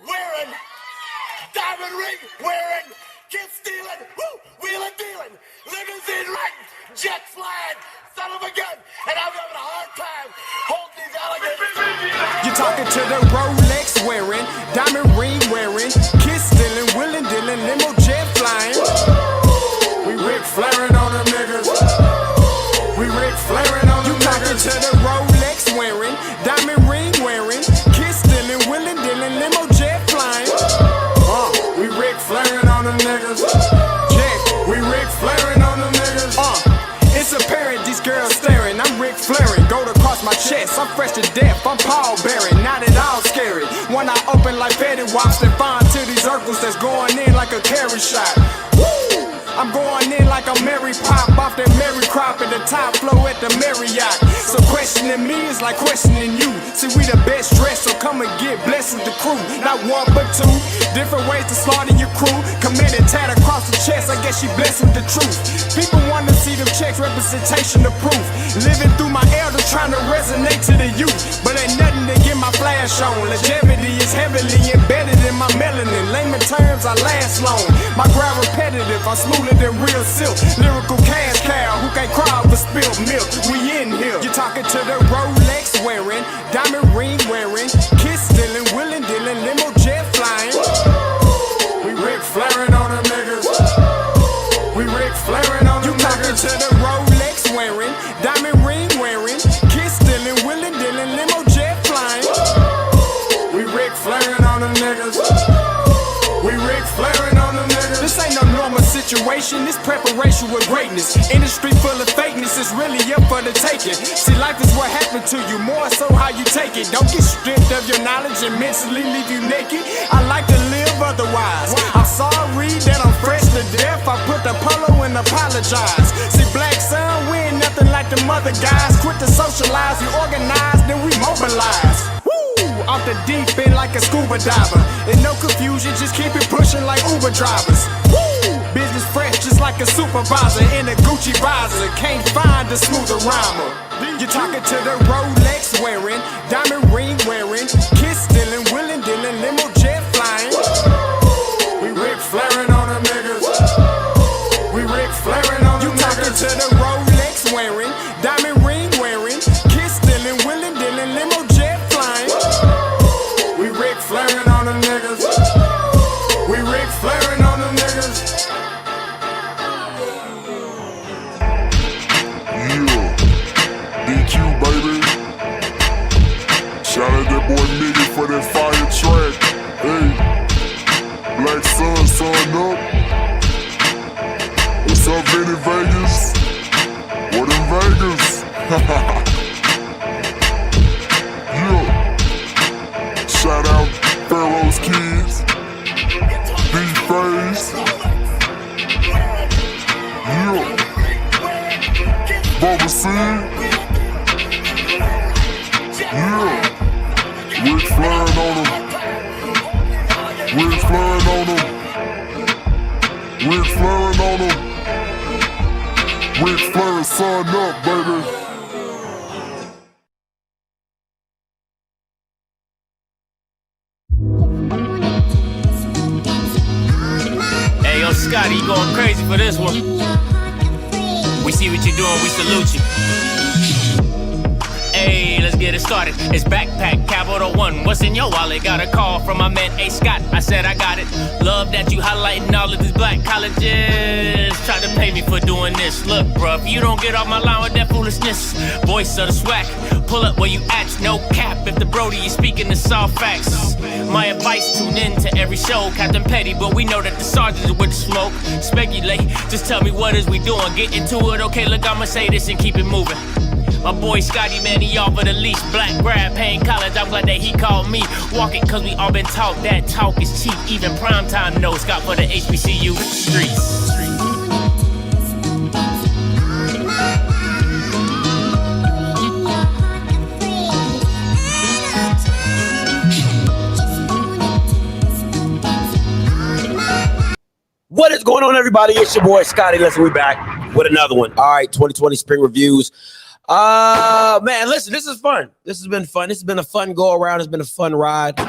wearing, diamond ring wearing, kid stealing, wheeling dealing, limousine riding, jet flying, son of a gun, and I'm having a hard time holding these alligators. You're talking to the Rolex wearing, diamond ring wearing, kiss stealing, wheeling dealing, limo jet flying. We Ric Flairing on them niggas. We Ric Flairing on them niggas. You talking to the Rolex wearing, diamond ring wearing, kiss stealing, wheeling dealing, limo jet flying. We Ric Flairing on them niggas. Yeah, we Ric Flairing on them niggas. It's apparent these girls staring. I'm Ric Flairing, gold across my chest. I'm fresh to death, I'm Paul Bearing, not at all scary. When I open like Fetty Wops and find to these circles that's going in like a carry shot. Woo! I'm going in like a Mary Pop off that Mary Crop at the top flow at the Marriott. So questioning me is like questioning you. See, we the best dressed, so come and get blessed with the crew. Not one but two, different ways to slaughter your crew. Committed tat across the chest, I guess she blessed with the truth. People want to see them checks, representation of proof. Living through my elders, trying to resonate to the youth. But ain't nothing to get my flash on. Longevity is heavily embedded in my melanin. Layman terms, I last long. My grind repetitive, I'm smoother than real silk. Lyrical cash cow who can't cry over spilled milk. We in here. You're talking to the Rolex wearing, diamond ring wearing, kiss stealing, wheeling dealing, limo jet flying. We Ric Flairing on them niggas. We Ric Flairing on them niggas. You talking to the Rolex wearing, diamond ring wearing, kiss stealing, wheeling dealing, limo jet flying. We Ric Flairing on them niggas. We Ric Flairing on them niggas. This ain't no normal situation, this preparation with greatness. Industry full of fakeness, it's really up for the taking. See, life is what happened to you, more so how you take it. Don't get stripped of your knowledge and mentally leave you naked. I like to live otherwise. I'm sorry that I'm fresh to death. I put the polo and apologize. See, black son, we ain't nothing like them other guys. Quit to socialize, we organize, then we mobilize. Off the deep end like a scuba diver. And no confusion, just keep it pushing like Uber drivers. Woo! Business fresh just like a supervisor in a Gucci visor. Can't find a smoother rhymer. You're talking to the Rolex wearing, diamond ring wearing, kiss stealing, wheeling dealing, limo jet flying. We Ric Flairing on them niggas. We Ric Flairing on them niggas. You talking to the Rolex wearing, diamond ring wearing, kiss stealing, wheeling dealing, limo jet flying. We Ric Flairing on them niggas. We Ric Flairing on them niggas. Yeah, DQ baby. Shout out that boy Nigga for that fire track. Hey, Black Sun, sun up. What's up, Vinny Vegas? What in Vegas? Yeah. Shout out Pharaoh's Kids, D-Phase, yeah, Bubba C, yeah, Ric Flairing on them, Ric Flairing on them, Ric Flairing on them, Ric Flairing, sun up, baby. Scotty, you going crazy for this one. We see what you're doing, we salute you. Hey, let's get it started. It's Backpack Capital One. What's in your wallet? Got a call from my man A. Scott. I said I got it. Love that you highlighting all of these black colleges. Try to pay me for doing this. Look, bruh, if you don't get off my line with that foolishness, voice of the SWAC, pull up where you at, no cap. If the Brody is speaking the soft facts, my advice, tune in to every show. Captain Petty, but we know that the sergeant is with the smoke. Speculate, just tell me what is we doing. Get into it, okay, look, I'ma say this and keep it moving. My boy Scotty, man, he offered a leash. Black grad, paying college, I'm glad that he called me. Walking, cause we all been taught that talk is cheap. Even primetime knows Scott for the HBCU streets. What is going on, everybody? It's your boy Scotty. Listen, we back with another one. All right, 2020 spring reviews. Man, listen, this is fun. This has been fun. This has been a fun go around. It's been a fun ride.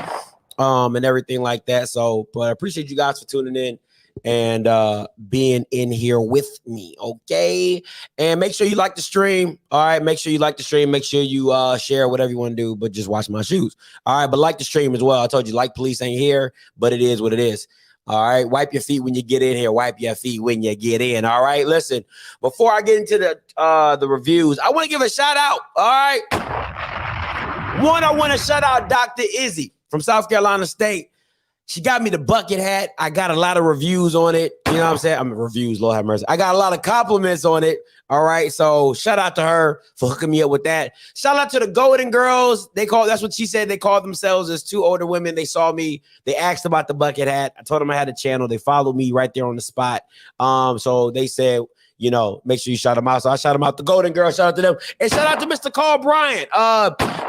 and everything like that. So, but I appreciate you guys for tuning in and being in here with me. Okay. And make sure you like the stream. All right. Make sure you like the stream. Make sure you share whatever you want to do, but just watch my shoes. All right. But like the stream as well. I told you, like police ain't here, but it is what it is. All right. Wipe your feet when you get in here. Wipe your feet when you get in. All right. Listen, before I get into the reviews, I want to give a shout out. All right. One, I want to shout out Dr. Izzy from South Carolina State. She got me the bucket hat. I got a lot of reviews on it. You know what I'm saying? Reviews, Lord have mercy. I got a lot of compliments on it. All right. So shout out to her for hooking me up with that. Shout out to the Golden Girls. That's what she said. They called themselves as two older women. They saw me. They asked about the bucket hat. I told them I had a channel. They followed me right there on the spot. So they said, you know, make sure you shout them out. So I shout them out. The Golden Girls, shout out to them. And shout out to Mr. Carl Bryant.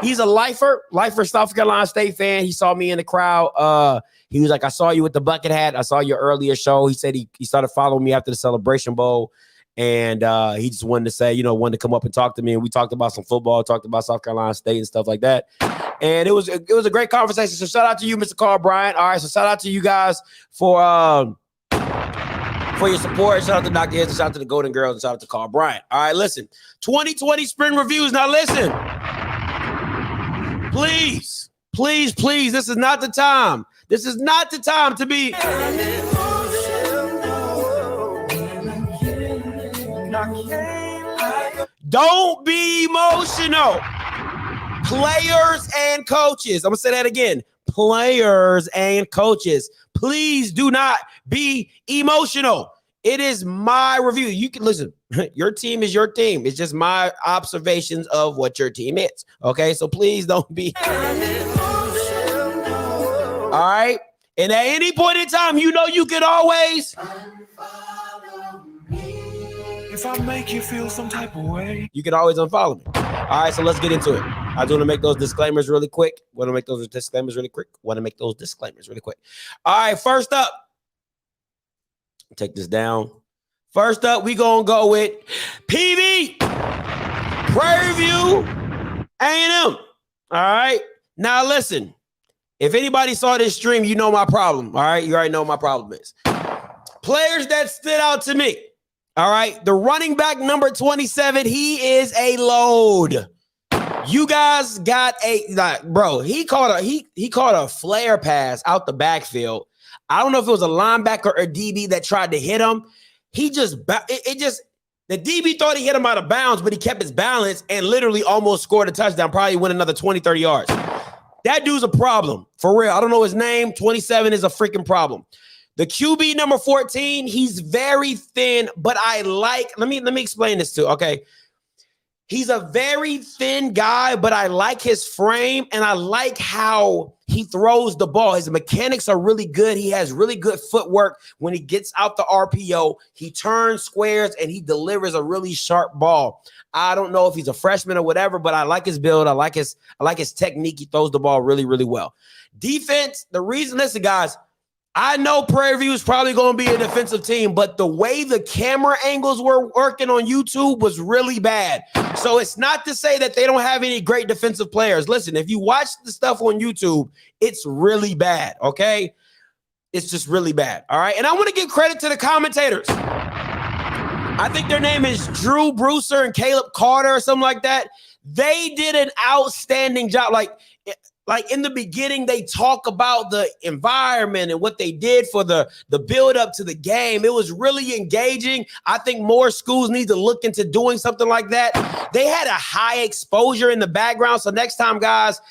He's a lifer South Carolina State fan. He saw me in the crowd. He was like, I saw you with the bucket hat. I saw your earlier show. He said he started following me after the Celebration Bowl. And he just wanted to say, you know, wanted to come up and talk to me. And we talked about some football, talked about South Carolina State and stuff like that. And it was a great conversation. So shout out to you, Mr. Carl Bryant. All right. So shout out to you guys for your support. Shout out to Dr. Izzy, shout out to the Golden Girls, and shout out to Carl Bryant. All right, listen. 2020 spring reviews. Now listen. Please, please, please. This is not the time. This is not the time to be. Don't be emotional. Players and coaches. I'm going to say that again. Players and coaches. Please do not be emotional. It is my review. You can listen. Your team is your team. It's just my observations of what your team is. Okay, so please don't be. All right. And at any point in time, you know you can always. If I make you feel some type of way, you can always unfollow me. All right, so let's get into it. I do want to make those disclaimers really quick. All right, first up, take this down. First up, we gonna go with PV, Prairie View, A&M. All right, now listen. If anybody saw this stream, you know my problem. All right, you already know what my problem is. Players that stood out to me. All right, the running back number 27, he is a load. You guys got bro. He caught a flare pass out the backfield. I don't know if it was a linebacker or DB that tried to hit him. The DB thought he hit him out of bounds, but he kept his balance and literally almost scored a touchdown. Probably went another 20, 30 yards. That dude's a problem for real. I don't know his name. 27 is a freaking problem. The QB number 14, he's very thin, but I like. Let me explain this too. Okay. He's a very thin guy, but I like his frame and I like how he throws the ball. His mechanics are really good. He has really good footwork. When he gets out the RPO, he turns squares and he delivers a really sharp ball. I don't know if he's a freshman or whatever, but I like his build. I like his technique. He throws the ball really, really well. Defense, listen, guys, I know Prairie View is probably going to be a defensive team, but the way the camera angles were working on YouTube was really bad. So it's not to say that they don't have any great defensive players. Listen, if you watch the stuff on YouTube, it's really bad, okay? It's just really bad, all right? And I want to give credit to the commentators. I think their name is Drew Brewster and Caleb Carter or something like that. They did an outstanding job. Like in the beginning, they talk about the environment and what they did for the build up to the game. It was really engaging. I think more schools need to look into doing something like that. They had a high exposure in the background. So next time, guys,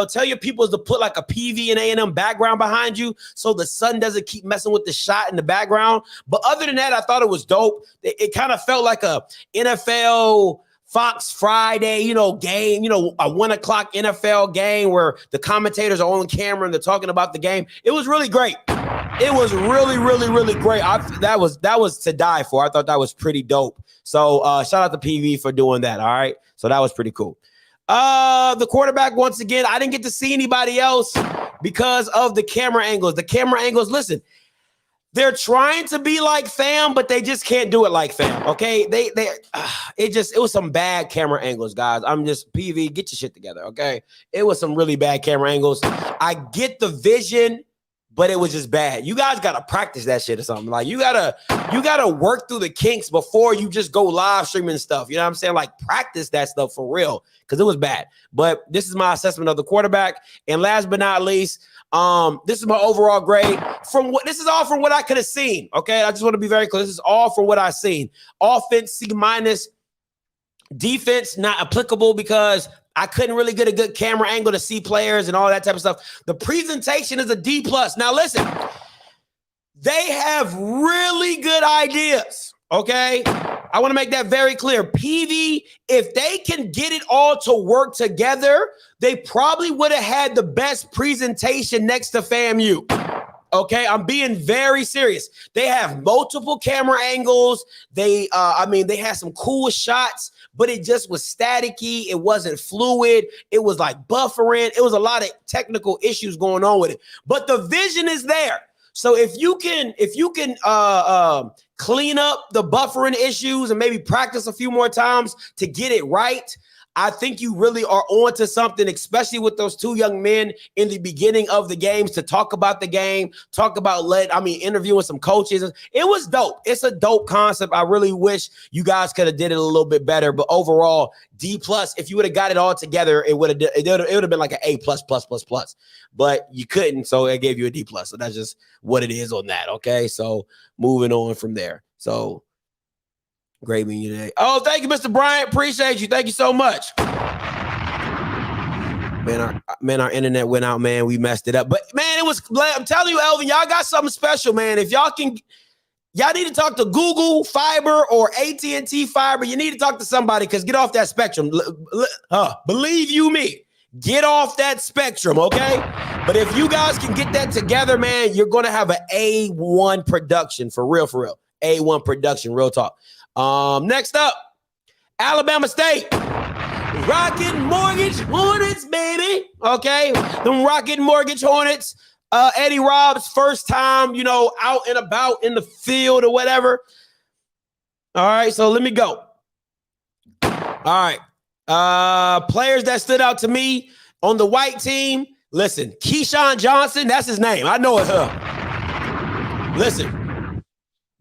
tell your people to put like a PV and A&M background behind you so the sun doesn't keep messing with the shot in the background. But other than that, I thought it was dope. It kind of felt like a NFL Fox Friday, game, a 1:00 NFL game where the commentators are on camera and they're talking about the game. It was really great. It was really, really, really great. That was to die for. I thought that was pretty dope. So shout out to PV for doing that. All right. So that was pretty cool. The quarterback, once again, I didn't get to see anybody else because of the camera angles. Listen, They're trying to be like fam, but they just can't do it like fam. Okay, it was some bad camera angles, guys. I'm just PV, get your shit together. Okay, it was some really bad camera angles. I get the vision, but it was just bad. You guys gotta practice that shit or something. Like you gotta work through the kinks before you just go live streaming stuff. You know what I'm saying? Like practice that stuff for real because it was bad. But this is my assessment of the quarterback. And last but not least, this is my overall grade. This is all from what I could have seen. Okay, I just want to be very clear. This is all from what I've seen. Offense C-, defense not applicable because I couldn't really get a good camera angle to see players and all that type of stuff. The presentation is a D+. Now listen, they have really good ideas. Okay, I want to make that very clear. PV, if they can get it all to work together, they probably would have had the best presentation next to FAMU. Okay, I'm being very serious. They have multiple camera angles. They had some cool shots, but it just was staticky. It wasn't fluid. It was like buffering. It was a lot of technical issues going on with it. But the vision is there. So if you can clean up the buffering issues and maybe practice a few more times to get it right, I think you really are onto something, especially with those two young men in the beginning of the games to talk about the game, interviewing some coaches. It was dope. It's a dope concept. I really wish you guys could have did it a little bit better, but overall D+. If you would have got it all together, it would have been like an A++++. But you couldn't, so it gave you a D+. So that's just what it is on that. Okay, so moving on from there. So. Great meeting you today. Oh, thank you, Mr. Bryant. Appreciate you. Thank you so much. Man, our internet went out, man. We messed it up. But, man, I'm telling you, Elvin, y'all got something special, man. If y'all need to talk to Google Fiber or AT&T Fiber. You need to talk to somebody because get off that spectrum. Believe you me, get off that spectrum, okay? But if you guys can get that together, man, you're going to have an A1 production for real. A1 production, real talk. Next up, Alabama State. Rocket Mortgage Hornets, baby. Okay, them Rocket Mortgage Hornets. Eddie Rob's first time, out and about in the field or whatever. All right, so let me go. All right, players that stood out to me on the white team. Listen, Keyshawn Johnson, that's his name. I know it's her. Listen.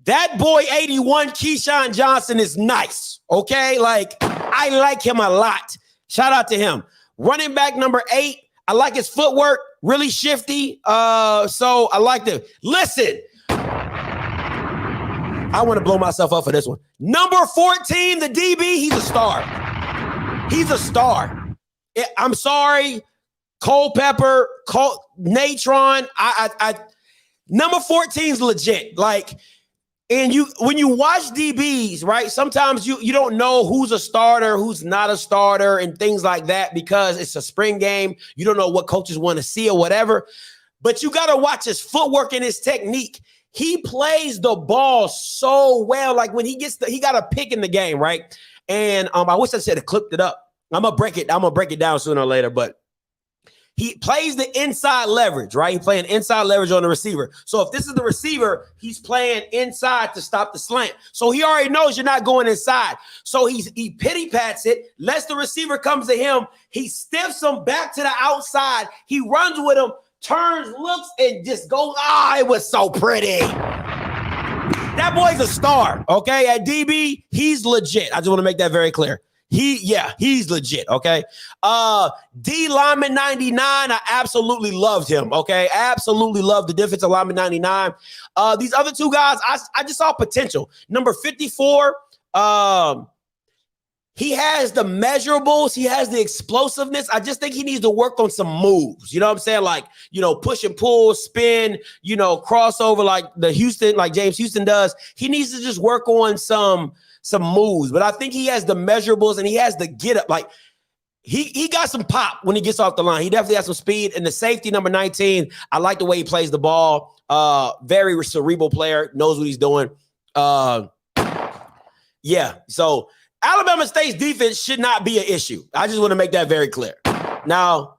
That boy 81, Keyshawn Johnson, is nice, okay? Like, I like him a lot. Shout out to him. Running back number 8, I like his footwork, really shifty. So I like to listen. I want to blow myself up for this one. Number 14, the DB, he's a star. He's a star. I'm sorry, Culpepper, Natron. Number 14 is legit. Like, and when you watch DBs, right, sometimes you don't know who's a starter, who's not a starter, and things like that because it's a spring game. You don't know what coaches want to see or whatever. But you got to watch his footwork and his technique. He plays the ball so well. Like when he got a pick in the game, right? And I wish I should have clipped it up. I'm gonna break it down sooner or later, but he plays the inside leverage, right? He's playing inside leverage on the receiver. So if this is the receiver, he's playing inside to stop the slant. So he already knows you're not going inside. So he pity pats it, lets the receiver comes to him. He stiffs him back to the outside. He runs with him, turns, looks, and just goes. It was so pretty. That boy's a star, okay? At DB, he's legit. I just want to make that very clear. He's legit, okay? D lineman 99, I absolutely loved him, okay? Absolutely loved the defensive lineman 99. These other two guys, I just saw potential. Number 54, he has the measurables. He has the explosiveness. I just think he needs to work on some moves. You know what I'm saying? Like, push and pull, spin, crossover like James Houston does. He needs to just work on some moves, but I think he has the measurables and he has the get up. Like he got some pop when he gets off the line. He definitely has some speed. And the safety number 19, I like the way he plays the ball. Very cerebral player, knows what he's doing. So Alabama State's defense should not be an issue. I just want to make that very clear. Now,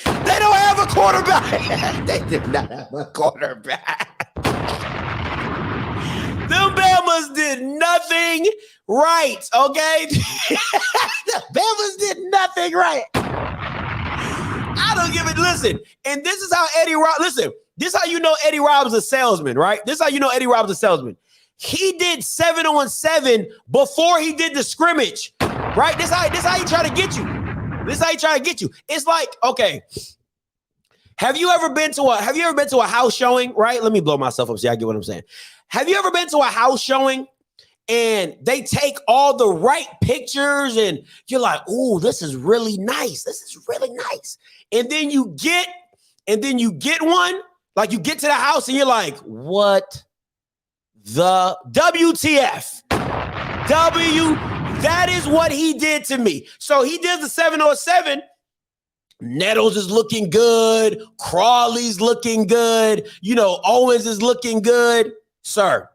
They don't have a quarterback. They did not have a quarterback. Them Bamas did nothing right, okay? The Bamas did nothing right. I don't give it. Listen, and this is how listen, this is how you know Eddie Robbins is a salesman, right? This is how you know Eddie Robbins is a salesman. He did 7-on-7 before he did the scrimmage, right? This how he try to get you. This is how he try to get you. It's like, okay, have you ever been to a house showing, right? Let me blow myself up so I get what I'm saying. Have you ever been to a house showing and they take all the right pictures and you're like, ooh, this is really nice. This is really nice. And then you get one, like you get to the house and you're like, what the WTF? That is what he did to me. So he did the 7-on-7. Nettles is looking good. Crawley's looking good. You know, Owens is looking good. Sir,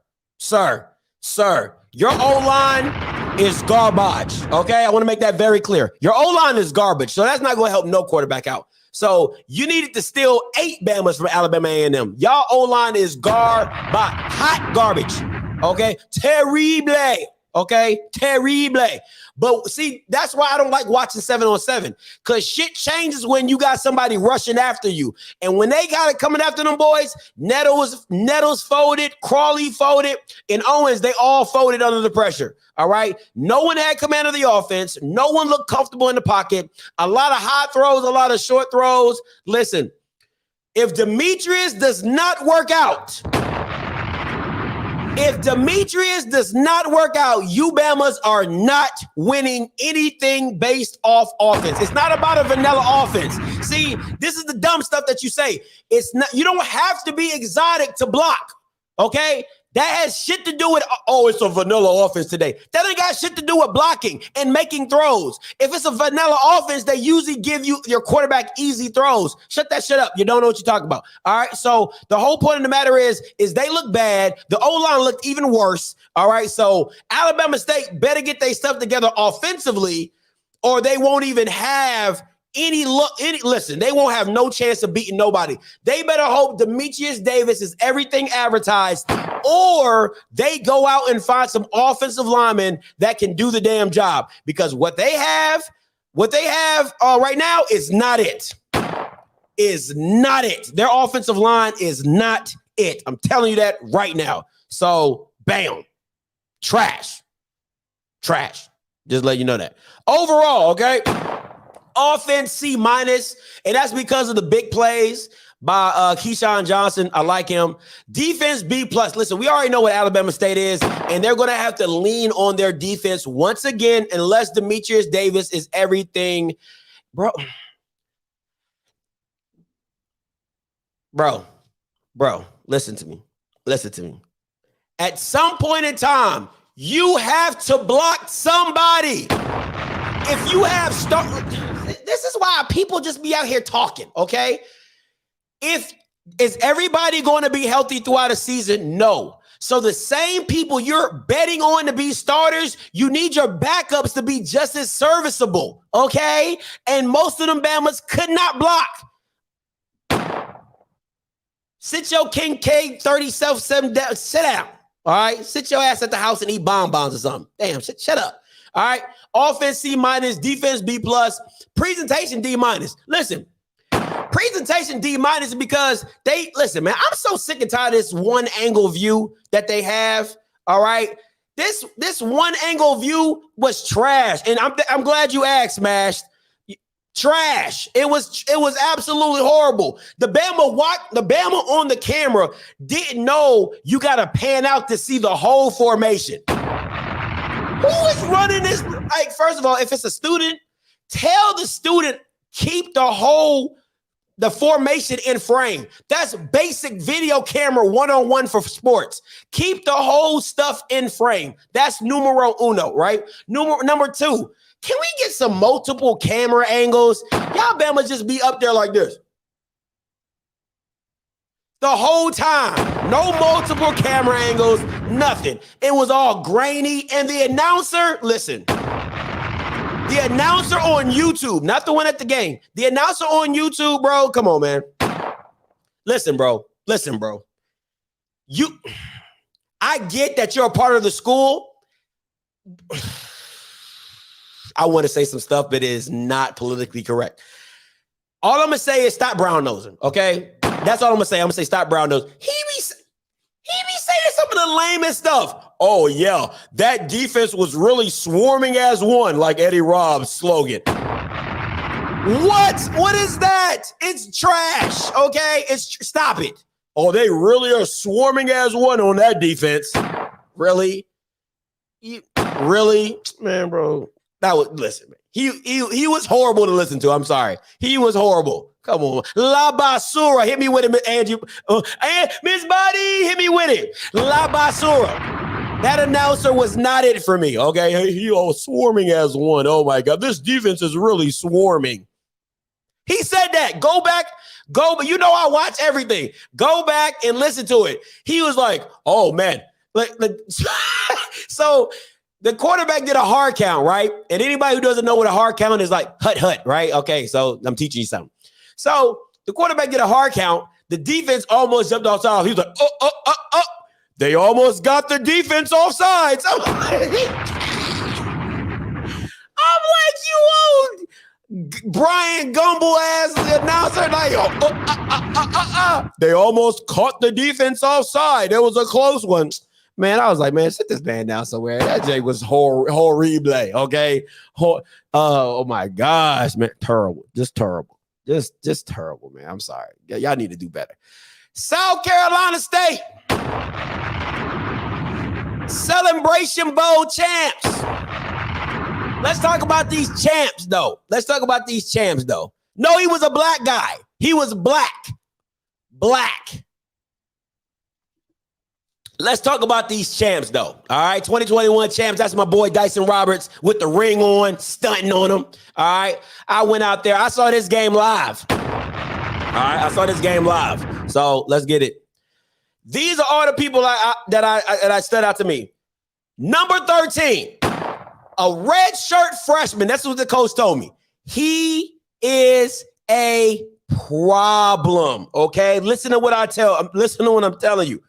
your O-line is garbage, okay? I want to make that very clear. Your O-line is garbage, so that's not going to help no quarterback out. So you needed to steal 8 Bamas from Alabama A&M. Y'all O-line is hot garbage, okay? Terrible, okay? Terrible. But see, that's why I don't like watching 7-on-7, because shit changes when you got somebody rushing after you. And when they got it coming after them boys, Nettles folded, Crawley folded, and Owens, they all folded under the pressure. All right. No one had command of the offense. No one looked comfortable in the pocket. A lot of high throws, a lot of short throws. Listen, if Demetrius does not work out, you Bamas are not winning anything based off offense. It's not about a vanilla offense. See, this is the dumb stuff that you say. It's not, you don't have to be exotic to block, okay? That has shit to do with, it's a vanilla offense today. That ain't got shit to do with blocking and making throws. If it's a vanilla offense, they usually give you your quarterback easy throws. Shut that shit up. You don't know what you're talking about. All right. So the whole point of the matter is they look bad. The O-line looked even worse. All right. So Alabama State better get their stuff together offensively, or they won't even have listen, they won't have no chance of beating nobody. They better hope Demetrius Davis is everything advertised, or they go out and find some offensive linemen that can do the damn job, because what they have right now is not it. Their offensive line is not it. I'm telling you that right now. So bam, trash. Just let you know that. Overall, okay. Offense C-, and that's because of the big plays by Keyshawn Johnson. I like him. Defense B+. Listen, we already know what Alabama State is, and they're going to have to lean on their defense once again, unless Demetrius Davis is everything. Bro, listen to me. At some point in time, you have to block somebody. If you have this is why people just be out here talking, okay? Is everybody going to be healthy throughout a season? No. So the same people you're betting on to be starters, you need your backups to be just as serviceable, okay? And most of them Bamas could not block. Sit your King K-37 down. Sit down, all right? Sit your ass at the house and eat bonbons or something. Damn, shut up, all right? Offense C-, defense B+, presentation D-. Listen, presentation D- is because listen, man, I'm so sick and tired of this one angle view that they have. All right. This one angle view was trash. And I'm glad you asked, Smashed. Trash. It was absolutely horrible. The Bama on the camera didn't know you got to pan out to see the whole formation. Who is running this? Like, first of all, if it's a student, tell the student, keep the formation in frame. That's basic video camera 101 for sports. Keep the whole stuff in frame. That's numero uno, right? Number 2, can we get some multiple camera angles? Y'all Bama just be up there like this the whole time. No multiple camera angles, nothing. It was all grainy. And the announcer, listen, The announcer on YouTube, not the one at the game. The announcer on YouTube, bro. Come on, man. Listen, bro. I get that you're a part of the school. I want to say some stuff, but it is not politically correct. All I'm gonna say is stop brown nosing. Okay, that's all I'm gonna say. I'm gonna say stop brown nosing. He be saying some of the lamest stuff. Oh yeah, that defense was really swarming as one, like Eddie Robb's slogan. What is that? It's trash. Okay, stop it. Oh, they really are swarming as one on that defense. Really? Really? Man, bro. Listen, man. He was horrible to listen to. I'm sorry. He was horrible. Come on. La Basura. Hit me with it, Angie. And Miss Buddy, hit me with it. La Basura. That announcer was not it for me. Okay. He was swarming as one. Oh my God. This defense is really swarming. He said that. Go back. But you know I watch everything. Go back and listen to it. He was like, oh man. So the quarterback did a hard count, right? And anybody who doesn't know what a hard count is, like hut, right? Okay, so I'm teaching you something. So the quarterback did a hard count. The defense almost jumped offside. He was like, oh. They almost got the defense offsides. I'm like, you old Brian Gumble ass announcer, like, they almost caught the defense offside. It was a close one. Man, I was like, man, sit this man down somewhere. That Jay was horrible, okay? Oh my gosh, man, terrible. Just terrible. Just terrible, man. I'm sorry. Y'all need to do better. South Carolina State. Celebration Bowl champs. Let's talk about these champs, though. No, he was a black guy. He was black. Let's talk about these champs, though. All right, 2021 champs. That's my boy Dyson Roberts with the ring on, stunting on him. All right, I went out there. I saw this game live. So let's get it. These are all the people that stood out to me. Number 13, a red shirt freshman. That's what the coach told me. He is a problem. Okay, listen to what I'm telling you.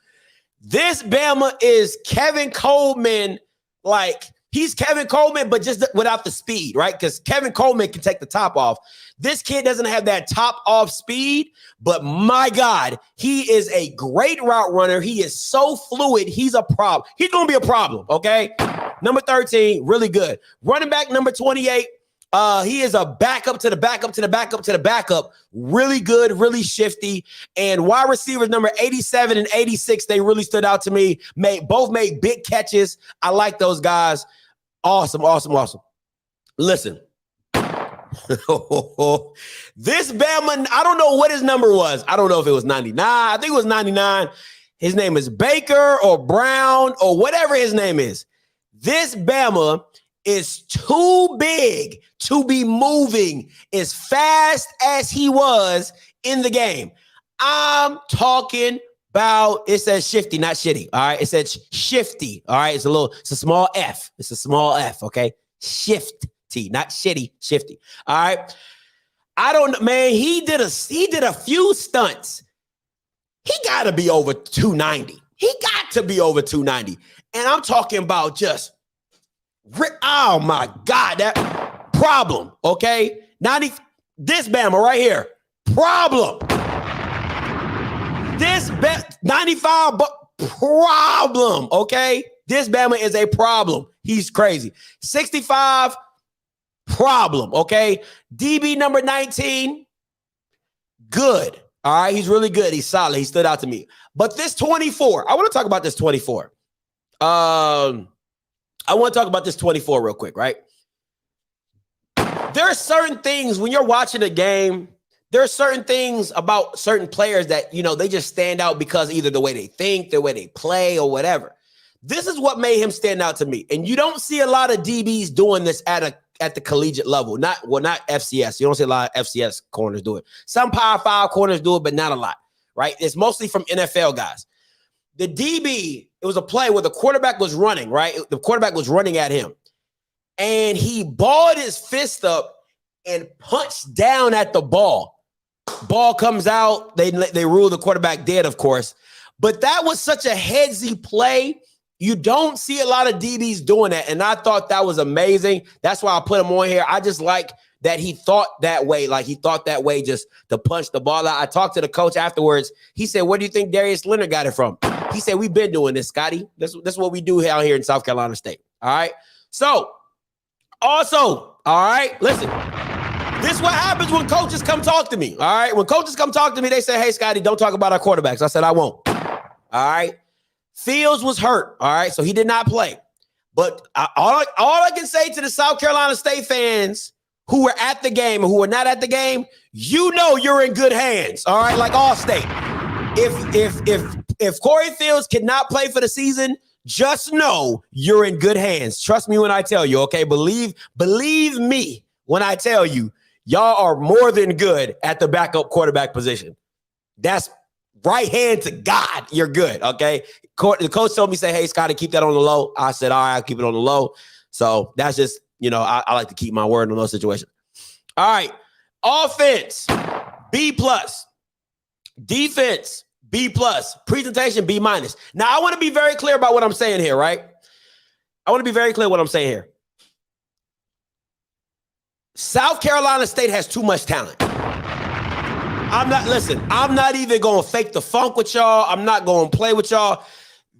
This Bama is Kevin Coleman, like he's Kevin Coleman, but just without the speed, right? Because Kevin Coleman can take the top off. This kid doesn't have that top off speed, but my God, he is a great route runner. He is so fluid. He's a problem. He's going to be a problem, okay? Number 13, really good. Running back number 28. He is a backup to the backup. Really good, really shifty. And wide receivers number 87 and 86, they really stood out to me. Both made big catches. I like those guys. Awesome. Listen. This Bama, I don't know what his number was. I don't know if it was 99. I think it was 99. His name is Baker or Brown or whatever his name is. This Bama is too big to be moving as fast as he was in the game. I'm talking about, it says shifty, not shitty. All right. It says shifty. All right. It's a small F. It's a small F. Okay. Shifty, not shitty, shifty. All right. I don't know, man. He did a few stunts. He got to be over 290. And I'm talking about just, oh my God, that problem, okay? This Bama right here, problem. This 95 problem, okay? This Bama is a problem. He's crazy. 65 problem, okay? DB number 19, good. All right, he's really good. He's solid. He stood out to me. But this 24, I want to talk about this 24. I want to talk about this 24 real quick, right? There are certain things when you're watching a game, there are certain things about certain players that, you know, they just stand out because either the way they think, the way they play, or whatever. This is what made him stand out to me. And you don't see a lot of DBs doing this at the collegiate level. Not FCS. You don't see a lot of FCS corners do it. Some Power 5 corners do it, but not a lot, right? It's mostly from NFL guys. The DB, it was a play where the quarterback was running, right? The quarterback was running at him. and he balled his fist up and punched down at the ball. Ball comes out. They rule the quarterback dead, of course. But that was such a headsy play. You don't see a lot of DBs doing that. And I thought that was amazing. That's why I put him on here. I just like that he thought that way. Like he thought that way just to punch the ball out. I talked to the coach afterwards. He said, where do you think Darius Leonard got it from? He said, we've been doing this, Scotty. This is what we do out here in South Carolina State. All right. So also, all right, listen. This is what happens when coaches come talk to me, all right? When coaches come talk to me, they say, hey, Scotty, don't talk about our quarterbacks. I said, I won't, all right? Fields was hurt, all right? So he did not play. But all I can say to the South Carolina State fans who were at the game and who were not at the game, you know you're in good hands, all right? Like Allstate. If Corey Fields cannot play for the season, just know you're in good hands. Trust me when I tell you, okay? Believe me when I tell you, y'all are more than good at the backup quarterback position. That's right hand to God. You're good, okay? The coach told me, say, hey, Scotty, keep that on the low. I said, all right, I'll keep it on the low. So that's just, I like to keep my word in those situations. All right. Offense, B+. Defense, B+. Presentation, B-. Now, I want to be very clear about what I'm saying here, right? I want to be very clear what I'm saying here. South Carolina State has too much talent. I'm not even going to fake the funk with y'all. I'm not going to play with y'all.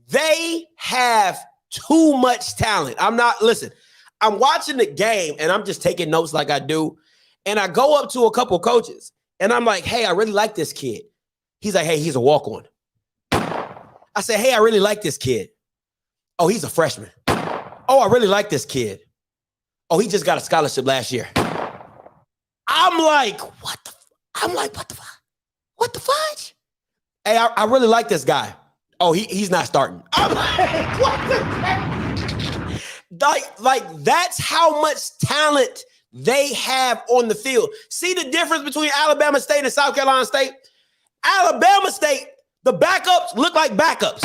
They have too much talent. I'm watching the game and I'm just taking notes like I do. And I go up to a couple coaches and I'm like, hey, I really like this kid. He's like, hey, he's a walk-on. I said, hey, I really like this kid. Oh, he's a freshman. Oh, I really like this kid. Oh, he just got a scholarship last year. I'm like, what the fudge? Hey, I really like this guy. Oh, he's not starting. I'm like, what the? Like that's how much talent they have on the field. See the difference between Alabama State and South Carolina State? Alabama State, the backups look like backups.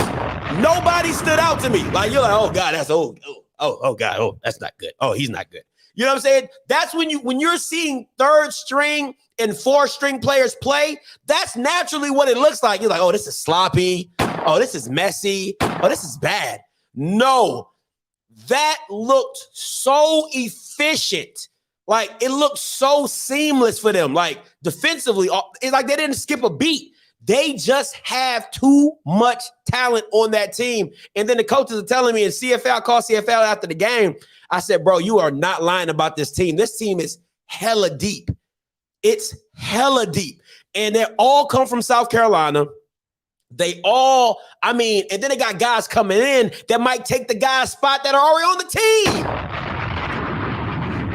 Nobody stood out to me. Like you're like, oh God, that's old. Oh God, oh that's not good. Oh, he's not good. You know what I'm saying? That's when you're seeing third string and fourth string players play, that's naturally what it looks like. You're like, oh, this is sloppy. Oh, this is messy. Oh, this is bad. No, that looked so efficient. Like it looked so seamless for them. Like defensively, it's like they didn't skip a beat. They just have too much talent on that team. And then the coaches are telling me, and I called CFL after the game. I said, bro, you are not lying about this team. This team is hella deep. It's hella deep. And they all come from South Carolina. And then they got guys coming in that might take the guy's spot that are already on the team.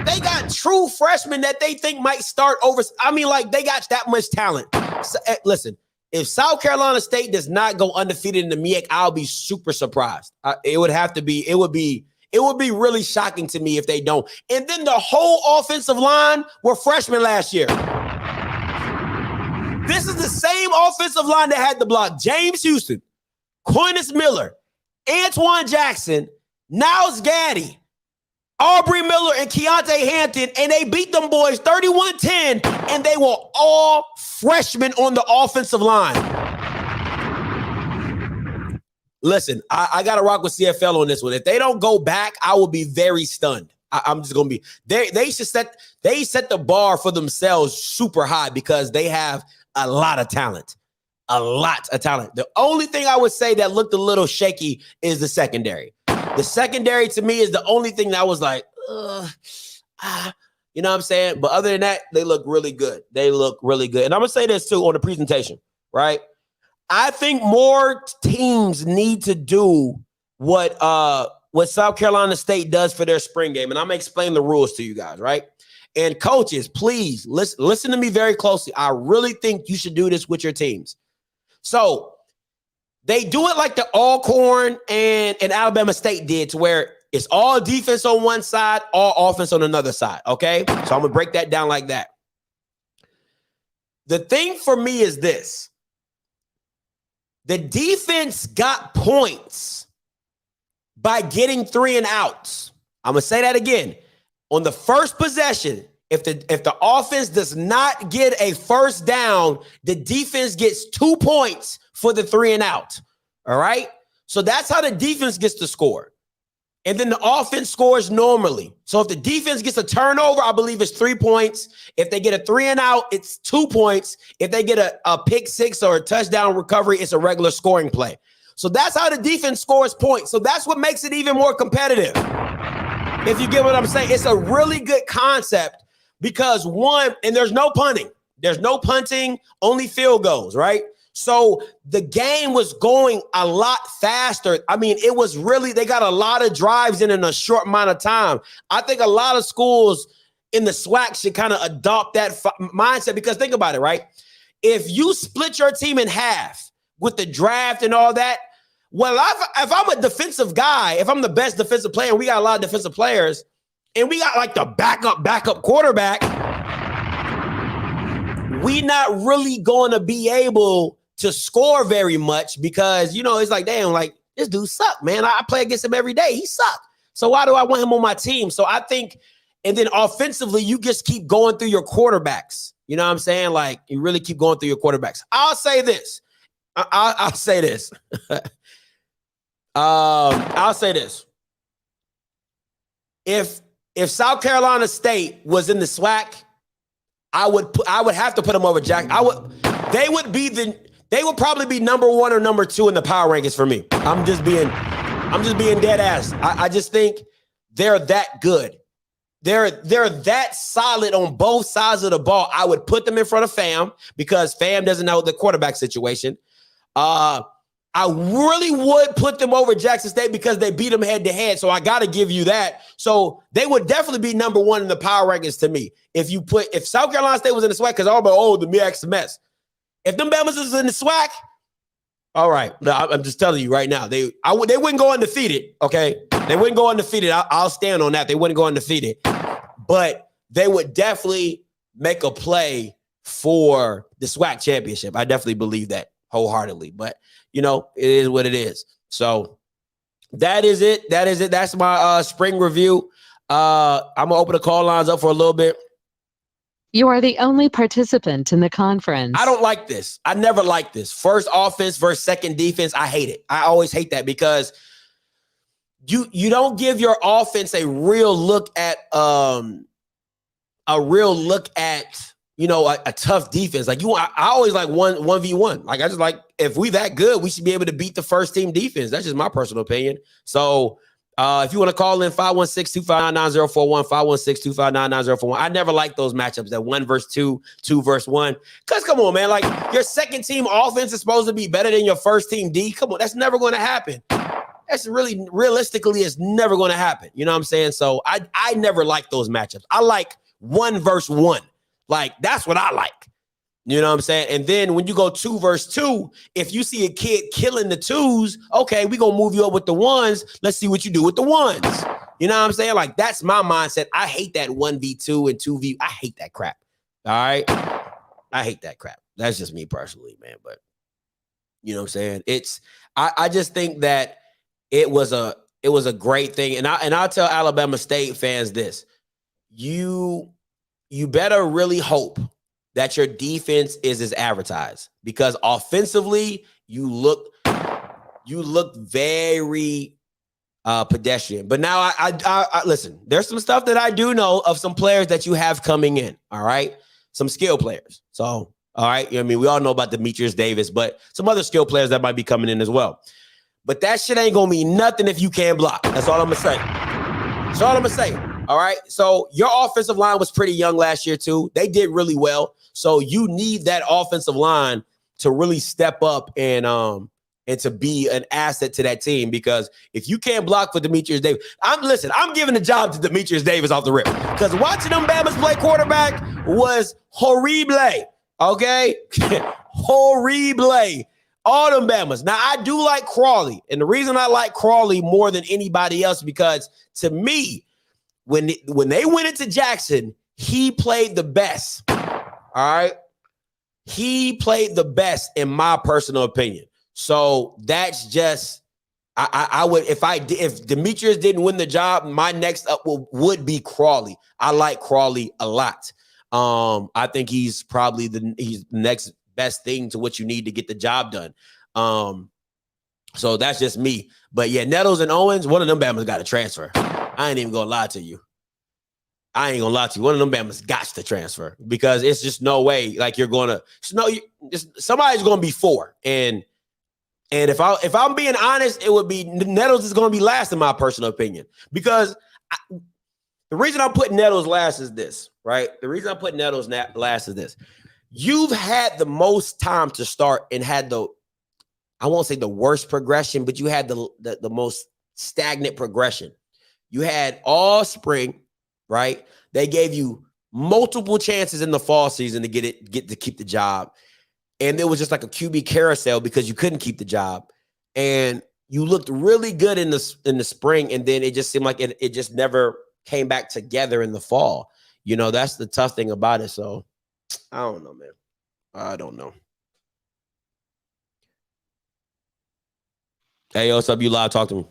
They got true freshmen that they think might start over. They got that much talent. So, listen, if South Carolina State does not go undefeated in the MEAC, I'll be super surprised. It would be really shocking to me if they don't. And then the whole offensive line were freshmen last year. This is the same offensive line that had to block James Houston, Quintus Miller, Antoine Jackson, Niles Gaddy, Aubrey Miller, and Keontae Hampton, and they beat them boys 31-10, and they were all freshmen on the offensive line. Listen, I got to rock with CFL on this one. If they don't go back, I will be very stunned. I'm just going to be – they set the bar for themselves super high because they have a lot of talent. A lot of talent. The only thing I would say that looked a little shaky is the secondary. The secondary to me is the only thing that was like, you know what I'm saying? But other than that, they look really good. They look really good. And I'm going to say this too on the presentation, right? I think more teams need to do what South Carolina State does for their spring game. And I'm going to explain the rules to you guys, right? And coaches, please listen to me very closely. I really think you should do this with your teams. So they do it like the Alcorn and Alabama State did, to where it's all defense on one side, all offense on another side, okay? So I'm going to break that down like that. The thing for me is this. The defense got points by getting 3 and outs. I'm gonna say that again. On the first possession, if the offense does not get a first down, the defense gets 2 points for the 3 and out. All right. So that's how the defense gets to score. And then the offense scores normally. So if the defense gets a turnover, I believe it's 3 points. If they get a 3 and out, it's 2 points. If they get a pick six or a touchdown recovery, it's a regular scoring play. So that's how the defense scores points. So that's what makes it even more competitive. If you get what I'm saying, it's a really good concept because one, and there's no punting. There's no punting, only field goals, right? So the game was going a lot faster. I mean, it was really, they got a lot of drives in a short amount of time. I think a lot of schools in the SWAC should kind of adopt that mindset because think about it, right? If you split your team in half with the draft and all that, well, if I'm a defensive guy, if I'm the best defensive player, and we got a lot of defensive players, and we got like the backup quarterback, we not really going to be able to score very much because, you know, it's like, damn, like this dude suck, man. I play against him every day. He suck. So why do I want him on my team? So I think, and then offensively, you just keep going through your quarterbacks. You know what I'm saying? Like you really keep going through your quarterbacks. I'll say this. I'll say this. I'll say this. If South Carolina State was in the SWAC, I would have to put them over Jack. They would probably be number 1 or number 2 in the power rankings for me. I'm just being dead ass. I just think they're that good. They're that solid on both sides of the ball. I would put them in front of FAM because FAM doesn't know the quarterback situation. I really would put them over Jackson State because they beat them head to head. So I got to give you that. So they would definitely be number 1 in the power rankings to me. If South Carolina State was in the SWAC, because all about, the MEAC's a mess. If them Bama's is in the SWAC, all right. No, I'm just telling you right now, they wouldn't go undefeated. Okay. They wouldn't go undefeated. I'll stand on that. They wouldn't go undefeated, but they would definitely make a play for the SWAC championship. I definitely believe that wholeheartedly, but you know, it is what it is. So that is it. That's my spring review. I'm gonna open the call lines up for a little bit. You are the only participant in the conference. I don't like this. I never liked this. First offense versus second defense. I hate it. I always hate that because you don't give your offense a real look at you know, a tough defense. Like I always like 1v1. Like I just like, if we that good, we should be able to beat the first team defense. That's just my personal opinion. So if you want to call in 516-259-9041, 516-259-9041. I never like those matchups, that 1 versus 2, 2 versus 1. Because come on, man, like your second team offense is supposed to be better than your first team D. Come on, that's never going to happen. That's really, realistically, it's never going to happen. You know what I'm saying? So I never like those matchups. I like 1 versus 1. Like, that's what I like. You know what I'm saying? And then when you go 2 versus 2, if you see a kid killing the 2s, okay, we're going to move you up with the 1s. Let's see what you do with the 1s. You know what I'm saying? Like, that's my mindset. I hate that 1v2 and 2v. I hate that crap. All right? I hate that crap. That's just me personally, man. But you know what I'm saying? I just think that it was a great thing. And I'll tell Alabama State fans this. You better really hope that your defense is as advertised, because offensively you look very pedestrian. But now I listen, there's some stuff that I do know of some players that you have coming in. All right. Some skill players. So, all right. You know what I mean? We all know about Demetrius Davis, but some other skill players that might be coming in as well. But that shit ain't going to mean nothing if you can't block. That's all I'm going to say. That's all I'm going to say. All right. So your offensive line was pretty young last year too. They did really well. So you need that offensive line to really step up and to be an asset to that team, because if you can't block for Demetrius Davis, I'm giving the job to Demetrius Davis off the rip, because watching them Bama's play quarterback was horrible. Okay. Horrible. All them Bama's. Now I do like Crawley. And the reason I like Crawley more than anybody else, because to me, when they went into Jackson, he played the best. All right. He played the best in my personal opinion. So that's just I would if Demetrius didn't win the job, my next up would be Crawley. I like Crawley a lot. I think he's probably he's the next best thing to what you need to get the job done. So that's just me. But yeah, Nettles and Owens, one of them Bama's got to transfer. I ain't even gonna lie to you. One of them Bama's got to transfer because it's just no way. Like somebody's gonna be 4. And if I'm being honest, it would be Nettles is going to be last in my personal opinion because the reason I'm putting Nettles last is this, right? The reason I'm putting Nettles last is this. You've had the most time to start and had I won't say the worst progression, but you had the most stagnant progression. You had all spring, right? They gave you multiple chances in the fall season to get to keep the job. And there was just like a QB carousel because you couldn't keep the job. And you looked really good in the spring. And then it just seemed like it just never came back together in the fall. You know, that's the tough thing about it. So I don't know, man. I don't know. Hey, what's up? You live? Talk to me.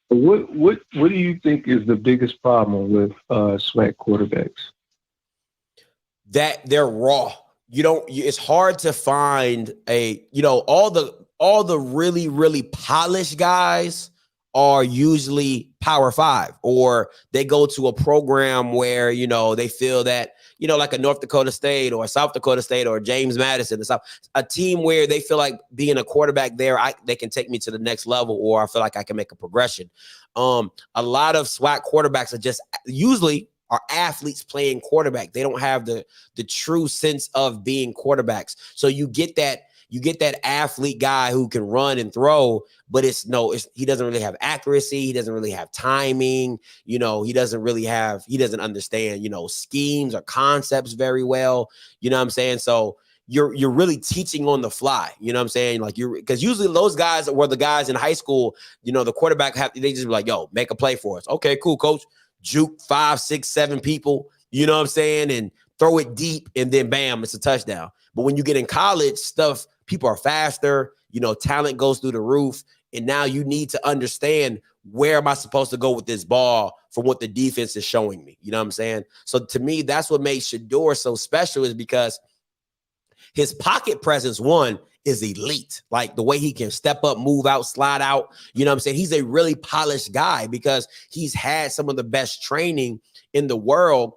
What do you think is the biggest problem with SWAC quarterbacks? That they're raw. It's hard to find all the really, really polished guys are usually Power 5, or they go to a program where, they feel that, like a North Dakota State or South Dakota State or James Madison, a team where they feel like being a quarterback there, they can take me to the next level, or I feel like I can make a progression. A lot of SWAC quarterbacks are just usually are athletes playing quarterback. They don't have the true sense of being quarterbacks. So you get that athlete guy who can run and throw, but he doesn't really have accuracy. He doesn't really have timing. He doesn't understand, schemes or concepts very well. You know what I'm saying? So you're really teaching on the fly. You know what I'm saying? Like because usually those guys were the guys in high school, the quarterback they just be like, yo, make a play for us. Okay, cool, coach. Juke 5, 6, 7 people, you know what I'm saying? And throw it deep and then bam, it's a touchdown. But when you get in college stuff, people are faster, talent goes through the roof. And now you need to understand, where am I supposed to go with this ball from what the defense is showing me? You know what I'm saying? So to me, that's what makes Shedeur so special, is because his pocket presence, one, is elite. Like the way he can step up, move out, slide out. You know what I'm saying? He's a really polished guy because he's had some of the best training in the world,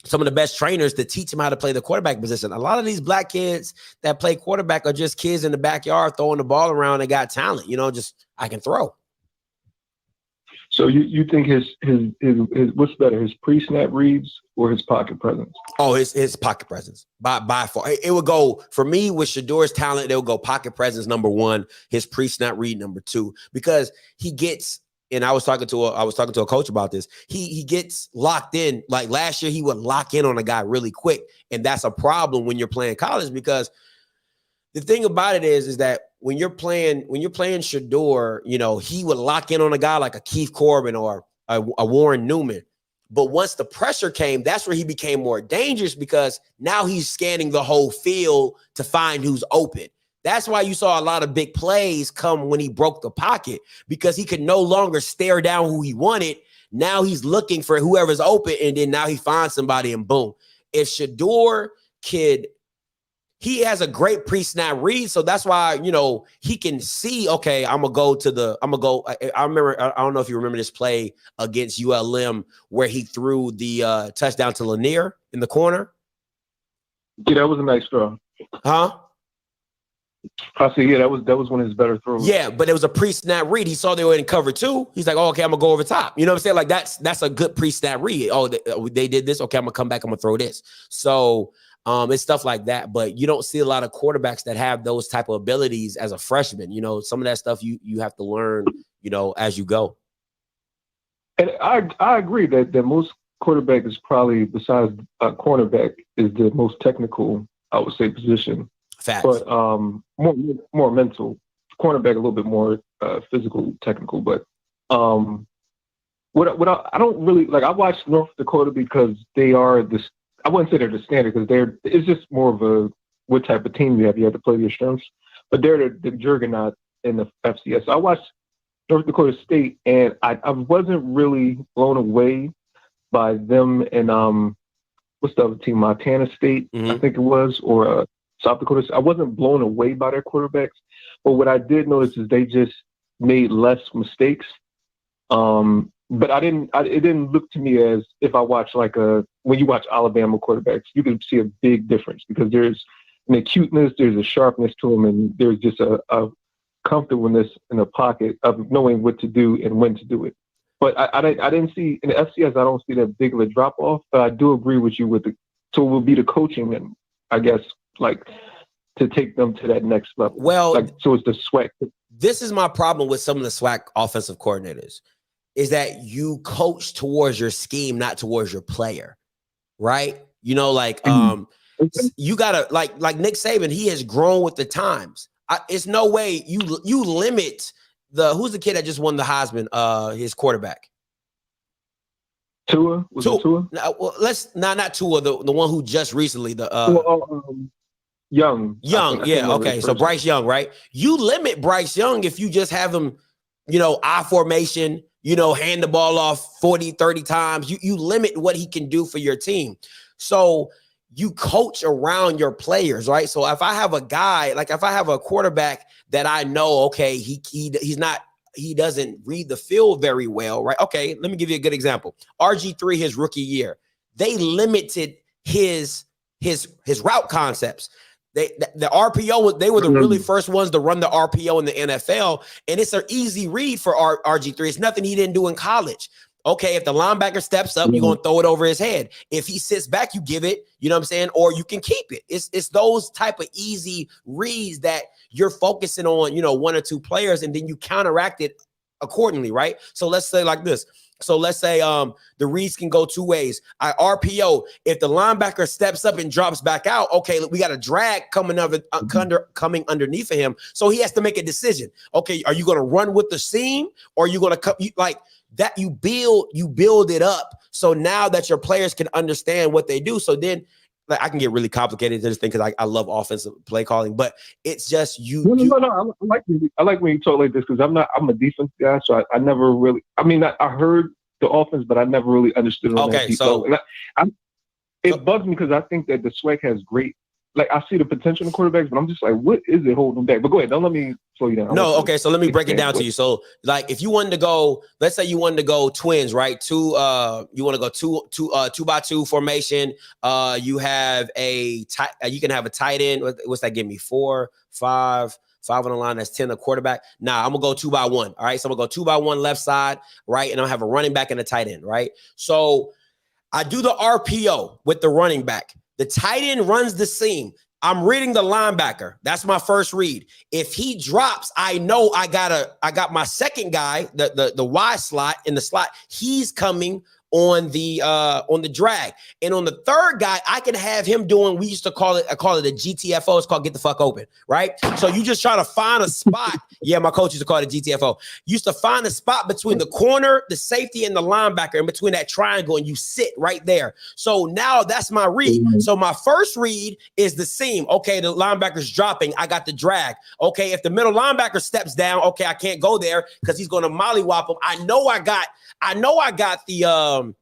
some of the best trainers to teach him how to play the quarterback position. A lot of these black kids that play quarterback are just kids in the backyard throwing the ball around and got talent, just I can throw. So you think his what's better, his pre-snap reads or his pocket presence? Oh, his pocket presence by far. It would go, for me, with Shedeur's talent, it would go pocket presence number 1, his pre-snap read number 2, because he gets. And I was talking to a coach about this. He gets locked in. Like last year, he would lock in on a guy really quick, and that's a problem when you're playing college, because the thing about it is that when you're playing Shedeur, he would lock in on a guy like a Keith Corbin or a Warren Newman. But once the pressure came, that's where he became more dangerous, because now he's scanning the whole field to find who's open. That's why you saw a lot of big plays come when he broke the pocket, because he could no longer stare down who he wanted. Now he's looking for whoever's open, and then now he finds somebody, and boom. If Shedeur he has a great pre-snap read, so that's why, he can see, okay, I remember, I don't know if you remember this play against ULM where he threw the touchdown to Lanier in the corner. Yeah, that was a nice throw. Huh? I see. Yeah, that was one of his better throws. Yeah, but it was a pre-snap read. He saw they were in cover 2. He's like, oh, okay, I'm gonna go over top. You know what I'm saying? Like that's a good pre-snap read. Oh, they did this. Okay, I'm gonna come back. I'm gonna throw this. So it's stuff like that. But you don't see a lot of quarterbacks that have those type of abilities as a freshman. Some of that stuff you have to learn, as you go. And I agree that most quarterback is probably, besides a cornerback, is the most technical, I would say, position. Facts. But more mental. Cornerback a little bit more physical, technical. But what I don't really like. I watched North Dakota because they are I wouldn't say they're the standard, because it's just more of a what type of team you have. You have to play your strengths. but they're the juggernaut in the FCS. So I watched North Dakota State, and I wasn't really blown away by them and what's the other team? Montana State, I think it was, or South Dakota State. I wasn't blown away by their quarterbacks, but what I did notice is they just made less mistakes. But it didn't look to me as if I watch when you watch Alabama quarterbacks, you can see a big difference because there's an acuteness, there's a sharpness to them, and there's just a comfortableness in the pocket of knowing what to do and when to do it. But I didn't see in the FCS, I don't see that big of a drop off. But I do agree with you so it will be the coaching and I guess to take them to that next level. Well, so it's the SWAC. This is my problem with some of the SWAC offensive coordinators is that you coach towards your scheme, not towards your player, right? You know, you gotta like Nick Saban, he has grown with the times. It's no way you limit who's the kid that just won the Heisman, his quarterback. Tua? Was it Tua? No, well, not Tua, the one who just recently Young. Yeah, okay. So Bryce Young, right? You limit Bryce Young if you just have him, I formation, hand the ball off 40, 30 times. You limit what he can do for your team. So you coach around your players, right? So if I have a guy, if I have a quarterback that I know, okay, he doesn't read the field very well, right? Okay, let me give you a good example. RG3, his rookie year, they limited his route concepts. The RPO, they were the really first ones to run the RPO in the NFL, and it's an easy read for RG3. It's nothing he didn't do in college. Okay, if the linebacker steps up, you're going to throw it over his head. If he sits back, you give it, you know what I'm saying? Or you can keep it. It's those type of easy reads that you're focusing on, one or two players, and then you counteract it accordingly, right? So let's say like this. So let's say the reads can go two ways. RPO, if the linebacker steps up and drops back out, okay, we got a drag coming underneath of him. So he has to make a decision. Okay, are you going to run with the seam, or are you going to cut that? You build it up. So now that your players can understand what they do. So then I can get really complicated to this thing because I love offensive play calling, but it's just No. I like when you talk like this because I'm a defense guy, so I never really. I mean, I heard the offense, but I never really understood it. Okay, so it bugs me because I think that the SWAC has great. I see the potential in quarterbacks, but I'm just like, what is it holding them back? But go ahead, don't let me slow you down. No, okay, so let me break it down to you. So, if you wanted to go, let's say you wanted to go twins, right? You want to go 2-by-2 formation. You have you can have a tight end. What's that give me? 4, 5 on the line. That's 10 a quarterback. Nah, I'm gonna go 2-by-1. All right, so I'm gonna go 2-by-1 left side, right, and I'll have a running back and a tight end, right? So I do the RPO with the running back. The tight end runs the seam. I'm reading the linebacker. That's my first read. If he drops, I know I got my second guy, the Y slot in the slot. He's coming on the drag. And on the third guy, I can have him doing, I call it a GTFO. It's called get the fuck open, right? So you just try to find a spot. Yeah, my coach used to call it GTFO. Used to find a spot between the corner, the safety, and the linebacker, in between that triangle, and you sit right there. So now that's my read. So my first read is the seam. Okay, the linebacker's dropping. I got the drag. Okay, if the middle linebacker steps down, okay, I can't go there because he's going to mollywop him. I know I got the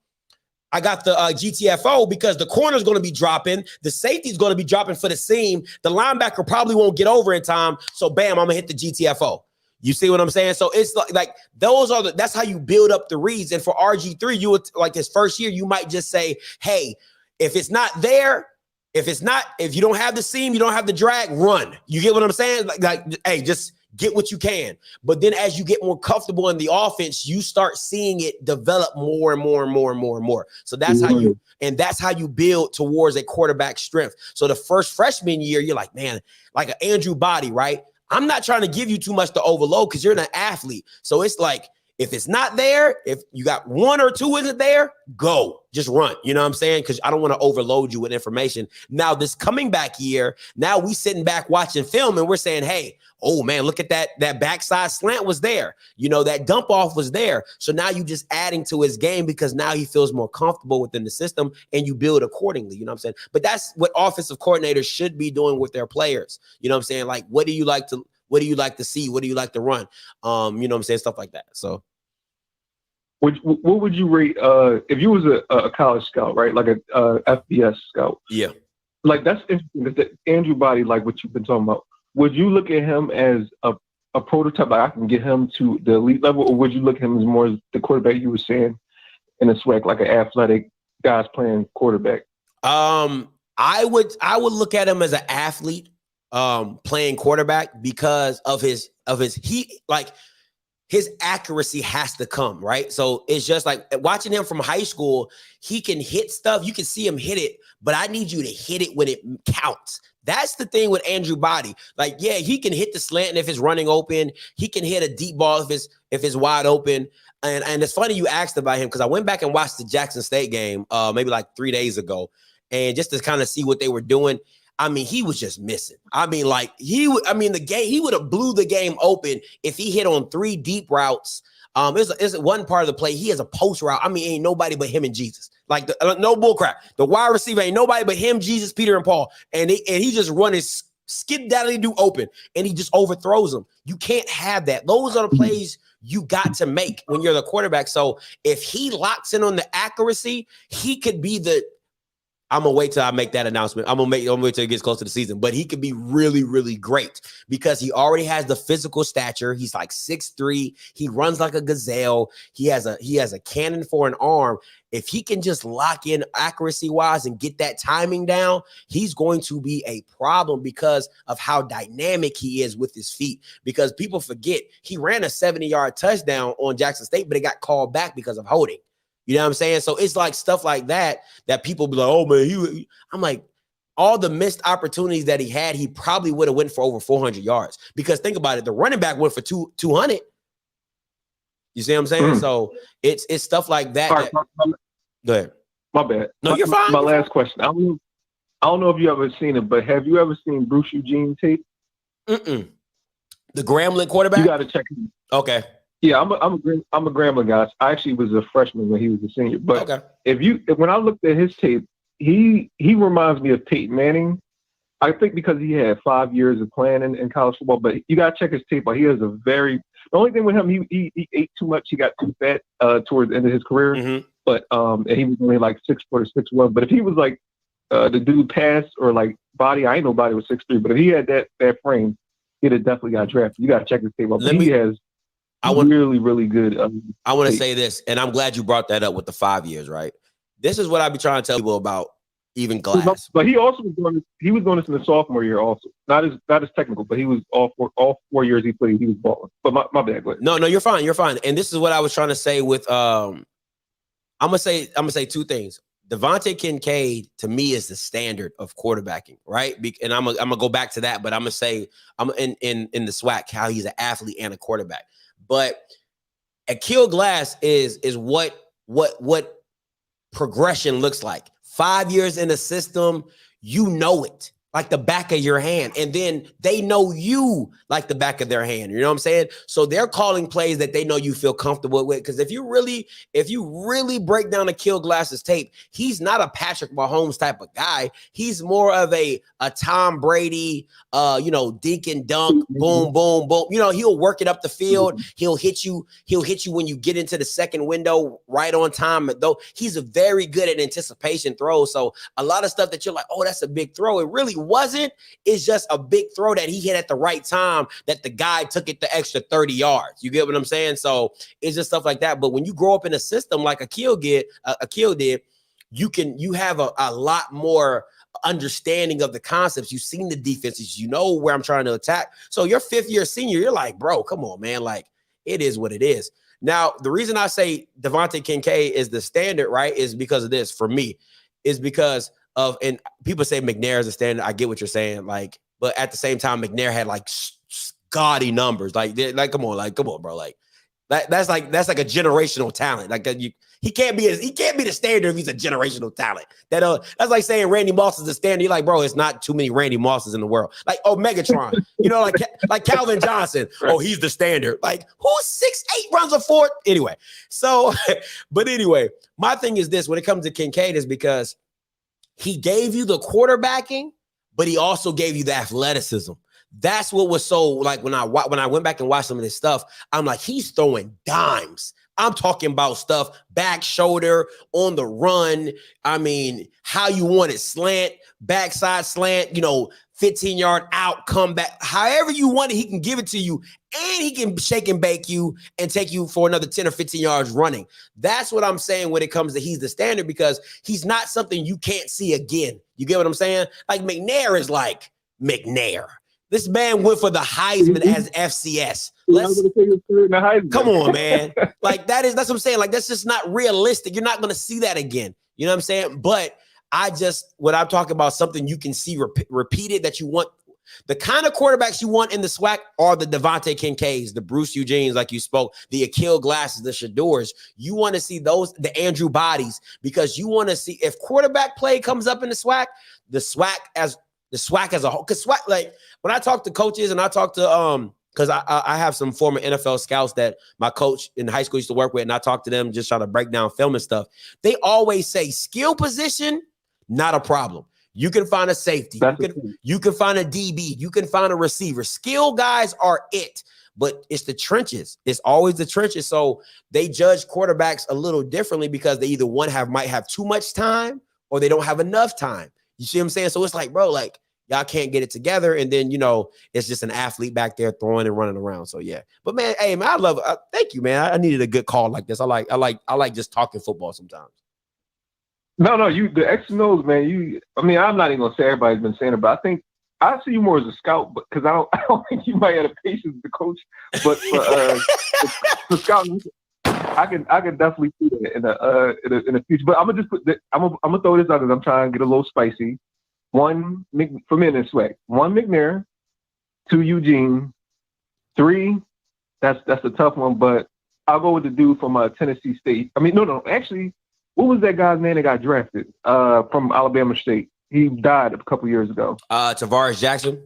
GTFO because the corner is going to be dropping. The safety is going to be dropping for the seam. The linebacker probably won't get over in time. So bam, I'm going to hit the GTFO. You see what I'm saying? So it's like that's how you build up the reads. And for RG3, you would his first year, you might just say, hey, if it's not there, if you don't have the seam, you don't have the drag, run. You get what I'm saying? Hey, just get what you can. But then as you get more comfortable in the offense, you start seeing it develop more and more and more and more and more. So that's how you build towards a quarterback strength. So the first freshman year, you're like, man, like an Andrew Body, right? I'm not trying to give you too much to overload because you're an athlete. So it's like, If it's not there, if you got one or two isn't there, go. Just run. You know what I'm saying? Because I don't want to overload you with information. Now, this coming back year, now we sitting back watching film and we're saying, hey, oh man, look at that backside slant was there. You know, that dump off was there. So now you just adding to his game because now he feels more comfortable within the system and you build accordingly. You know what I'm saying? But that's what offensive coordinators should be doing with their players. You know what I'm saying? Like, what do you like to see? What do you like to run? You know what I'm saying? Stuff like that. So what would you rate if you was a college scout, right? Like a FBS scout. Yeah. Like that's interesting. Andrew Body, like what you've been talking about. Would you look at him as a prototype, like I can get him to the elite level, or would you look at him as more as the quarterback you were saying in the SWAC, like an athletic guys playing quarterback? I would look at him as an athlete playing quarterback because of his his accuracy has to come, right? So it's just like watching him from high school, he can hit stuff. You can see him hit it, but I need you to hit it when it counts. That's the thing with Andrew Body. Like, yeah, he can hit the slant if it's running open. He can hit a deep ball if it's wide open. And it's funny you asked about him because I went back and watched the Jackson State game maybe like 3 days ago, and just to kind of see what they were doing. I mean, he was just missing. I mean, like he would have blew the game open if he hit on 3 deep routes. There's one part of the play. He has a post route. I mean, ain't nobody but him and Jesus. Like no bull crap. The wide receiver ain't nobody but him, Jesus, Peter, and Paul. And he just running skid daddly do open, and he just overthrows them. You can't have that. Those are the plays you got to make when you're the quarterback. So if he locks in on the accuracy, he could be the. I'm gonna wait till I make that announcement. I'm gonna wait till it gets close to the season. But he could be really, really great because he already has the physical stature. He's like 6'3". He runs like a gazelle. He has a cannon for an arm. If he can just lock in accuracy wise and get that timing down, he's going to be a problem because of how dynamic he is with his feet. Because people forget he ran a 70-yard touchdown on Jackson State, but it got called back because of holding. You know what I'm saying? So it's like stuff like that people be like, oh man, I'm like, all the missed opportunities that he had, he probably would have went for over 400 yards. Because think about it, the running back went for 200. You see what I'm saying? So it's stuff like that. Right, go ahead. My bad. No, you're fine. My last question. I don't know if you ever seen it, but have you ever seen Bruce Eugene tape? The Grambling quarterback? You got to check him. Okay. Yeah, I'm a Grambling guy. I actually was a freshman when he was a senior. But when I looked at his tape, he reminds me of Peyton Manning. I think because he had 5 years of playing in college football. But you gotta check his tape out. He has the only thing with him, he ate too much. He got too fat towards the end of his career. Mm-hmm. But and he was only like 6'4" or 6'1". But if he was like the dude Pass or like Body, I ain't know Body was 6'3". But if he had that frame, he'd have definitely got drafted. You gotta check his tape out. He has really, really good. I want to say this, and I'm glad you brought that up with the 5 years, right? This is what I be trying to tell people about even Glass. But he also was doing this in the sophomore year also. Not as technical, but he was all 4 years he played, he was balling. But my bad, go ahead. No, you're fine. You're fine. And this is what I was trying to say with I'm gonna say 2 things. Devontae Kincaid to me is the standard of quarterbacking, right? And I'm gonna go back to that, but I'm gonna say I'm in the SWAC how he's an athlete and a quarterback. But Akil Glass is what progression looks like. 5 years in the system, you know it like the back of your hand. And then they know you like the back of their hand. You know what I'm saying? So they're calling plays that they know you feel comfortable with. Because if you really break down Akil Glass's tape, he's not a Patrick Mahomes type of guy. He's more of a Tom Brady, dink and dunk, boom, boom, boom. You know, he'll work it up the field. He'll hit you when you get into the second window right on time. Though he's very good at anticipation throws. So a lot of stuff that you're like, oh, that's a big throw. It really wasn't. It's just a big throw that he hit at the right time that the guy took it the extra 30 yards. You get what I'm saying? So it's just stuff like that. But when you grow up in a system like Akil did, you have a lot more understanding of the concepts. You've seen the defenses, you know where I'm trying to attack. So your 5th year senior, you're like, bro, come on, man. Like, it is what it is. Now, the reason I say Devontae Kincaid is the standard, right, is because of this. For me, is because of, and people say McNair is a standard. I get what you're saying, like, but at the same time, McNair had like gaudy numbers. Like, come on, bro. Like, That's like a generational talent. Like he can't be the standard if he's a generational talent. That's like saying Randy Moss is the standard. You're like, bro, it's not too many Randy Mosses in the world. Like, oh, Megatron, like Calvin Johnson. Oh, he's the standard. Like, who's 6'8", runs a 4? Anyway, so, but anyway, my thing is this: when it comes to Kincaid, is because he gave you the quarterbacking, but he also gave you the athleticism. That's what was so like when I went back and watched some of this stuff, I'm like, he's throwing dimes. I'm talking about stuff, back shoulder, on the run. I mean, how you want it, slant, backside slant, 15-yard out, come back. However you want it, he can give it to you. And he can shake and bake you and take you for another 10 or 15 yards running. That's what I'm saying when it comes to he's the standard, because he's not something you can't see again. You get what I'm saying? Like McNair is like McNair. This man went for the Heisman as FCS. Come on, man. Like that's what I'm saying. Like, that's just not realistic. You're not going to see that again. You know what I'm saying? But when I'm talking about something you can see repeated, that you want, the kind of quarterbacks you want in the SWAC are the Devontae Kincaids, the Bruce Eugenes, like you spoke, the Akil Glasses, the Shadors. You want to see those, the Andrew Bodies, because you want to see if quarterback play comes up in the SWAC as a whole. Because SWAC, like when I talk to coaches and I talk to because I have some former NFL scouts that my coach in high school used to work with, and I talk to them just trying to break down film and stuff. They always say skill position, not a problem. You can find a safety. You can find a DB. You can find a receiver. Skill guys are it, but it's the trenches. It's always the trenches. So they judge quarterbacks a little differently because they either might have too much time or they don't have enough time. You see what I'm saying? So it's like, bro, like y'all can't get it together. And then, it's just an athlete back there throwing and running around. So yeah, but man, hey man, I love it. Thank you, man. I needed a good call like this. I like just talking football sometimes. No, the X and O's, man. I'm not even gonna say everybody's been saying it, but I think I see you more as a scout, but because I don't think you might have the patience to coach. But for scouting, I can definitely see that in the future. But I'm gonna just I'm gonna throw this out because I'm trying to get a little spicy. One for men in SWAC. 1 McNair, 2 Eugene, 3. That's a tough one, but I'll go with the dude from Tennessee State. Actually. What was that guy's name that got drafted from Alabama State? He died a couple years ago. Tavares Jackson?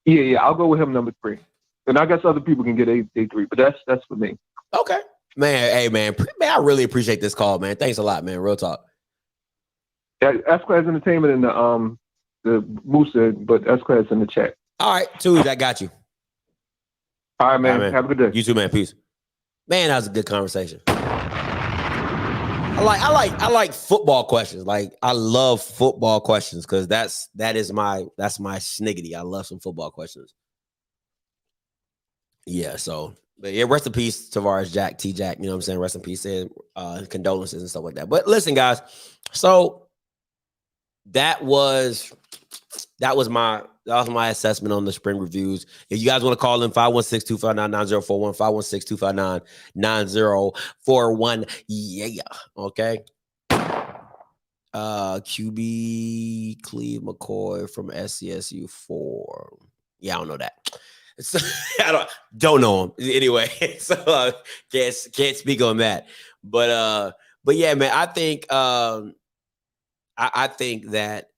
Yeah. I'll go with him, number 3. And I guess other people can get a 3, but that's for me. Okay. Man, hey, man, I really appreciate this call, man. Thanks a lot, man. Real talk. Yeah, S-Class Entertainment and the Musa, but S-Class in the chat. All right, Tuesday, I got you. All right, man. Have a good day. You too, man. Peace. Man, that was a good conversation. I like football questions. Like, I love football questions because that's my sniggity. I love some football questions. Yeah, so but yeah, rest in peace, Tavares Jack, T-Jack, you know what I'm saying? Rest in peace and condolences and stuff like that. But listen, guys, so that was my assessment on the spring reviews. If you guys want to call in, 516-259-9041, 516-259-9041. Yeah. Okay. QB Cleve McCoy from SCSU 4. Yeah, I don't know that. So, I don't know him anyway. So can't speak on that. But yeah, man, I think I think that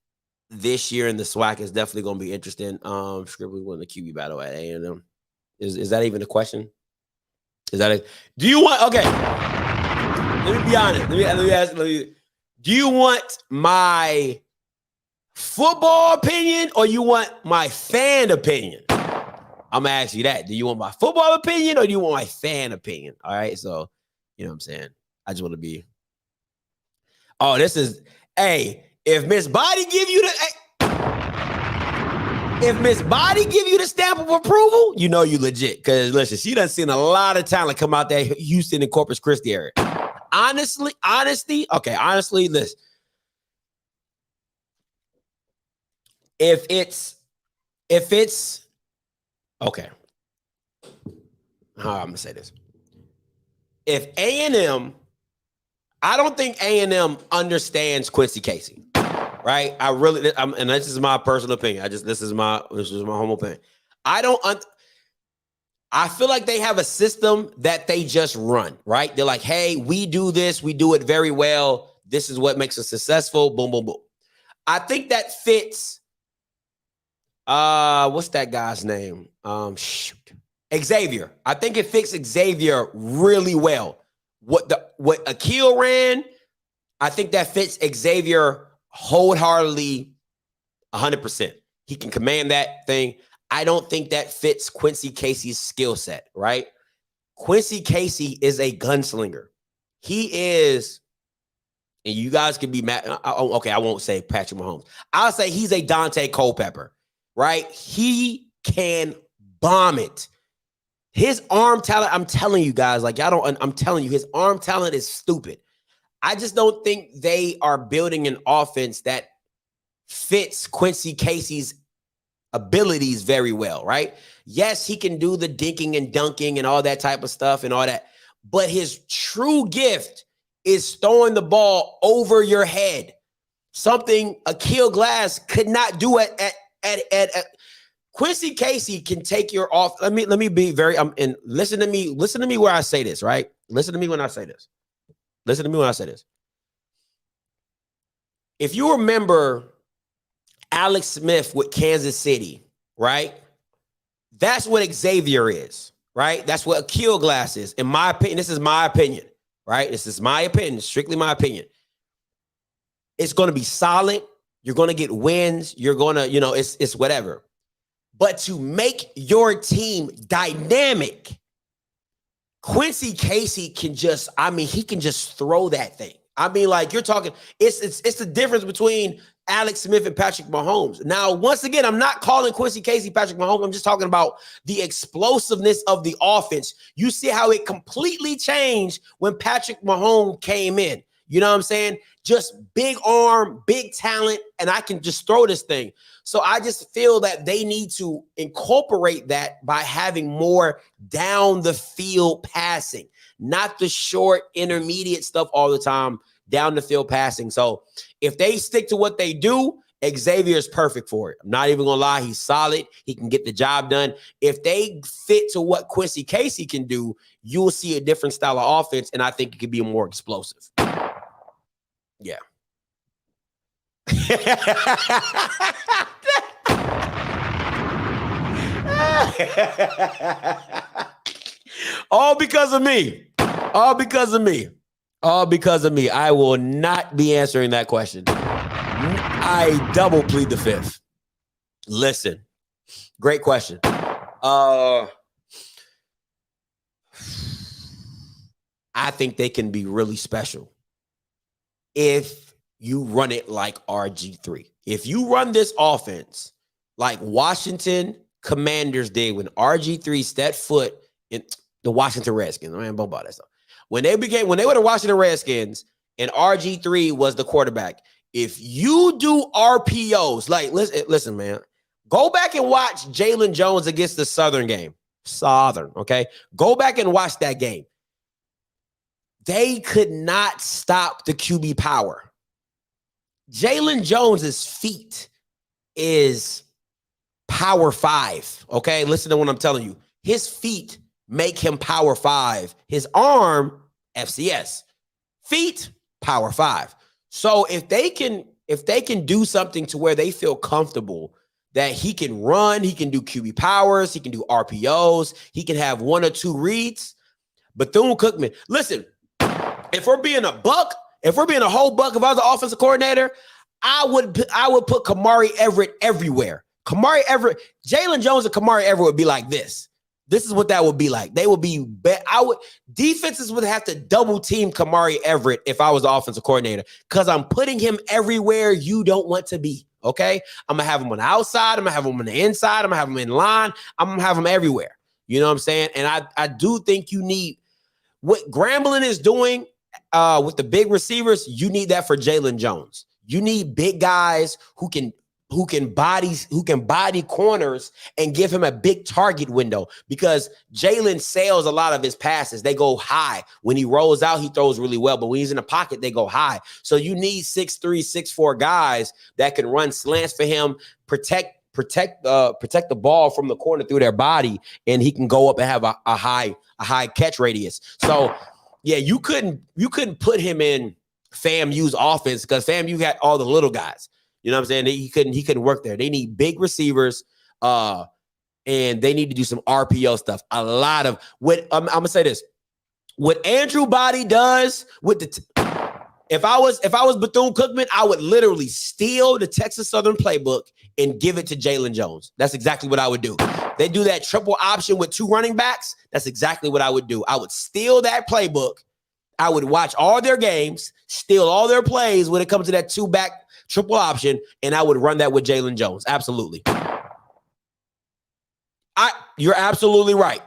this year in the SWAC is definitely going to be interesting. Scribble won the QB battle at A&M. Is that even a question? Is that a? Do you want? Okay, let me be honest. Let me ask. Do you want my football opinion or you want my fan opinion? I'm gonna ask you that. Do you want my football opinion or do you want my fan opinion? All right, so you know what I'm saying. I just want to be. Oh, this is. Hey, if Miss Body give you the stamp of approval, you know you legit. Because listen, she done seen a lot of talent come out there, Houston and Corpus Christi area. Honestly, listen. If it's okay. How I'm gonna say this. If A&M, I don't think A&M understands Quincy Casey, right? And this is my personal opinion. This is my home opinion. I I feel like they have a system that they just run, right? They're like, hey, we do this. We do it very well. This is what makes us successful. Boom, boom, boom. I think that fits. What's that guy's name? Xavier. I think it fits Xavier really well. What Akil ran, I think that fits Xavier wholeheartedly 100%. He can command that thing. I don't think that fits Quincy Casey's skill set, right? Quincy Casey is a gunslinger. He is, and you guys can be mad. Okay, I won't say Patrick Mahomes. I'll say he's a Dante Culpepper, right? He can bomb it. His arm talent, I'm telling you guys, like y'all don't, I'm telling you, his arm talent is stupid. I just don't think they are building an offense that fits Quincy Casey's abilities very well, right? Yes, he can do the dinking and dunking and all that type of stuff and all that, but his true gift is throwing the ball over your head. Something Akil Glass could not do at Quincy Casey can take your off. Let me be very and listen to me where I say this, right? Listen to me when I say this. Listen to me when I say this. If you remember Alex Smith with Kansas City, right? That's what Xavier is, right? That's what Akil Glass is. In my opinion, this is my opinion, right? This is my opinion, strictly my opinion. It's going to be solid. You're going to get wins. You're going to, it's whatever. But to make your team dynamic, Quincy Casey can just, he can just throw that thing. Like you're talking, it's the difference between Alex Smith and Patrick Mahomes. Now, once again, I'm not calling Quincy Casey Patrick Mahomes. I'm just talking about the explosiveness of the offense. You see how it completely changed when Patrick Mahomes came in. You know what I'm saying? Just big arm, big talent, and I can just throw this thing. So I just feel that they need to incorporate that by having more down the field passing, not the short intermediate stuff all the time, down the field passing. So if they stick to what they do, Xavier is perfect for it. I'm not even going to lie. He's solid. He can get the job done. If they fit to what Quincy Casey can do, you will see a different style of offense, and I think it could be more explosive. Yeah. All because of me. All because of me. All because of me. I will not be answering that question. I double plead the fifth. Listen, great question. I think they can be really special if you run it like RG3. If you run this offense like Washington Commanders did when RG3 stepped foot in the Washington Redskins, man, don't about that stuff. When they were the Washington Redskins and RG3 was the quarterback, if you do RPOs, like listen, man, go back and watch Jalen Jones against the Southern game. Okay? Go back and watch that game. They could not stop the QB power. Jalen Jones's feet is power 5. Okay, listen to what I'm telling you. His feet make him power 5. His arm, FCS. Feet, power 5. So if they can do something to where they feel comfortable that he can run, he can do QB powers, he can do RPOs, he can have 1 or 2 reads. Bethune-Cookman, listen. If we're being a whole buck, if I was the offensive coordinator, I would put Kamari Everett everywhere. Jalen Jones and Kamari Everett would be like this. This is what that would be like. They would be defenses would have to double team Kamari Everett if I was the offensive coordinator, because I'm putting him everywhere you don't want to be. Okay, I'm gonna have him on the outside. I'm gonna have him on the inside. I'm gonna have him in line. I'm gonna have him everywhere. You know what I'm saying? And I do think you need what Grambling is doing. With the big receivers, you need that for Jalen Jones. You need big guys who can body corners and give him a big target window, because Jalen sails a lot of his passes. They go high. When he rolls out, he throws really well, but when he's in the pocket, they go high. So you need 6'3", 6'4" guys that can run slants for him, protect protect the ball from the corner through their body, and he can go up and have a high catch radius. So yeah, you couldn't put him in FAMU's offense because FAMU got all the little guys. You know what I'm saying? He couldn't work there. They need big receivers, and they need to do some RPO stuff. A lot of what I'm gonna say this: what Andrew Body does with if I was Bethune-Cookman, I would literally steal the Texas Southern playbook and give it to Jalen Jones. That's exactly what I would do. They do that triple option with 2 running backs. That's exactly what I would do. I would steal that playbook. I would watch all their games, steal all their plays when it comes to that 2-back triple option, and I would run that with Jalen Jones. Absolutely. You're absolutely right.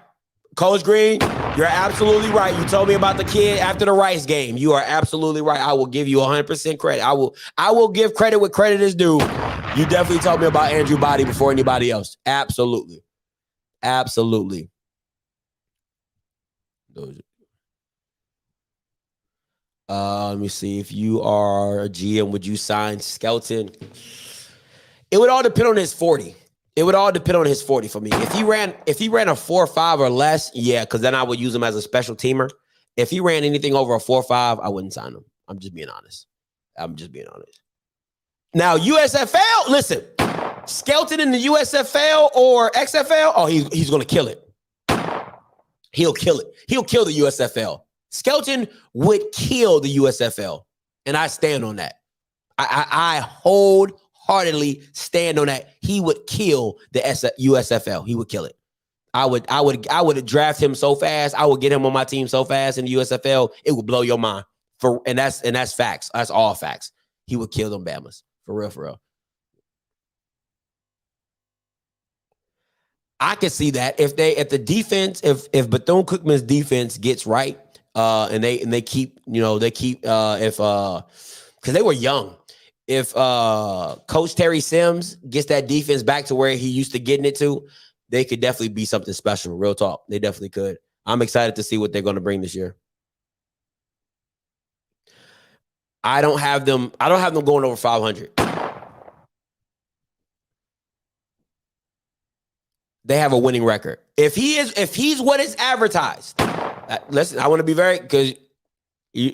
Coach Green, you're absolutely right. You told me about the kid after the Rice game. You are absolutely right. I will give you 100% credit. I will give credit where credit is due. You definitely told me about Andrew Body before anybody else. Absolutely. Absolutely. Let me see. If you are a GM, would you sign Skelton? It would all depend on his 40. It would all depend on his 40 for me. If he ran a 4.5 or less, yeah, because then I would use him as a special teamer. If he ran anything over a 4.5, I wouldn't sign him. I'm just being honest. Now, USFL, listen, Skelton in the USFL or XFL, oh, he's going to kill it. He'll kill it. He'll kill the USFL. Skelton would kill the USFL, and I stand on that. I wholeheartedly stand on that. He would kill the USFL. He would kill it. I would draft him so fast. I would get him on my team so fast in the USFL. It would blow your mind. And that's facts. That's all facts. He would kill them Bamas. For real. I can see that if Bethune-Cookman's defense gets right, and they keep because they were young. If Coach Terry Sims gets that defense back to where he used to getting it to, they could definitely be something special. Real talk. They definitely could. I'm excited to see what they're going to bring this year. I don't have them going over 500. They have a winning record. If he's what is advertised, listen, I want to be very, because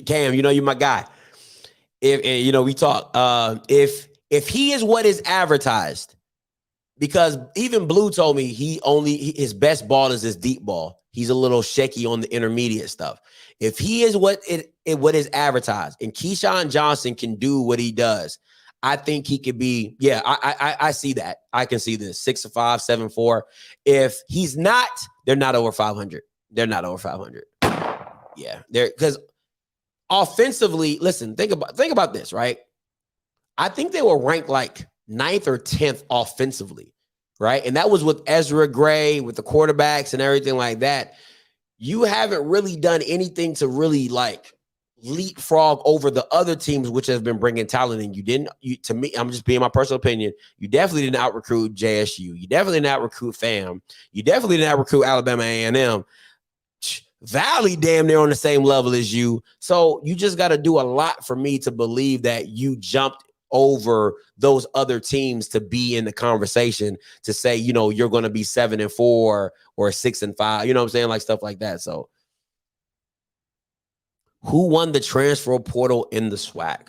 Cam, you're my guy. We talk. If he is what is advertised, because even Blue told me his best ball is his deep ball. He's a little shaky on the intermediate stuff. If he is what is advertised, and Keyshawn Johnson can do what he does, I think he could be. Yeah, I see that. I can see this 6'5", 7'4". If he's not, they're not over 500. They're not over 500. Yeah, because offensively, listen, think about this, right? I think they were ranked like 9th or 10th offensively, right? And that was with Ezra Gray, with the quarterbacks and everything like that. You haven't really done anything to really like leapfrog over the other teams, which have been bringing talent in. To me, I'm just being my personal opinion. You definitely didn't out-recruit JSU. You definitely didn't out-recruit FAM. You definitely didn't out-recruit Alabama A&M. Valley damn near on the same level as you. So you just got to do a lot for me to believe that you jumped over those other teams to be in the conversation to say, you're going to be 7-4 or 6-5. You know what I'm saying? Like stuff like that. So who won the transfer portal in the SWAC?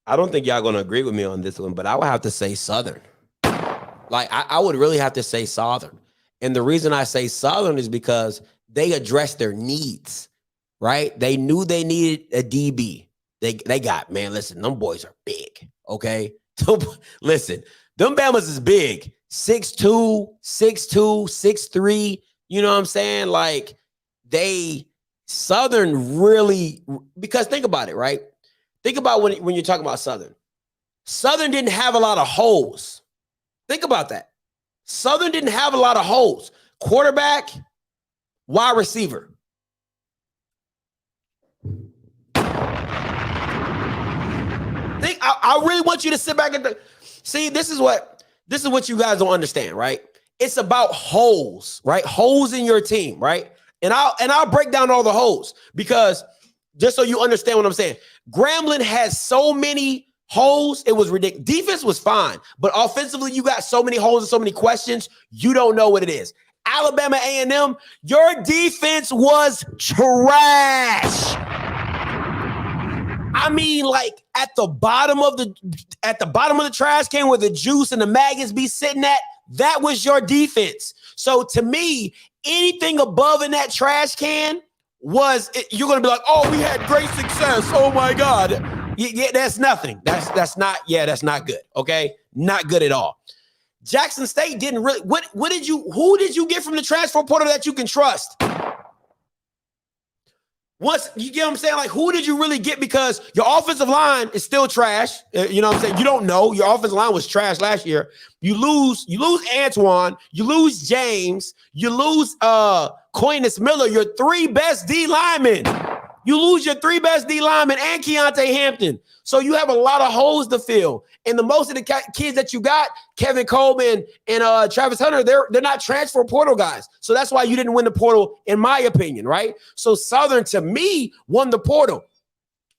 I don't think y'all going to agree with me on this one, but I would have to say Southern. Like, I would really have to say Southern. And the reason I say Southern is because they addressed their needs, right? They knew they needed a DB. They got, man, listen, them boys are big, okay? Listen, them Bamas is big. 6'2", 6'3", you know what I'm saying? Like, Southern really, because think about it, right? Think about when you're talking about Southern. Southern didn't have a lot of holes. Think about that. Southern didn't have a lot of holes. Quarterback, wide receiver. I really want you to sit back and see. This is what you guys don't understand, right? It's about holes, right? Holes in your team, right? And I'll break down all the holes, because just so you understand what I'm saying. Grambling has so many holes, it was ridiculous. Defense was fine, but offensively, you got so many holes and so many questions, you don't know what it is. Alabama A&M, your defense was trash. I mean, like at the bottom of the trash can where the juice and the maggots be sitting at, that was your defense. So to me, anything above in that trash can you're gonna be like, oh, we had great success. Oh my God. Yeah, that's nothing. That's not good. Okay, not good at all. Jackson State didn't really. Who did you get from the transfer portal that you can trust? Once you get what I'm saying, like who did you really get? Because your offensive line is still trash. You know what I'm saying? You don't know. Your offensive line was trash last year. You lose Antoine, you lose James, you lose Coinus Miller, your 3 best D linemen. You lose your 3 best D linemen and Keontae Hampton. So you have a lot of holes to fill. And the most of the kids that you got, Kevin Coleman and Travis Hunter, they're not transfer portal guys. So that's why you didn't win the portal, in my opinion, right? So Southern, to me, won the portal.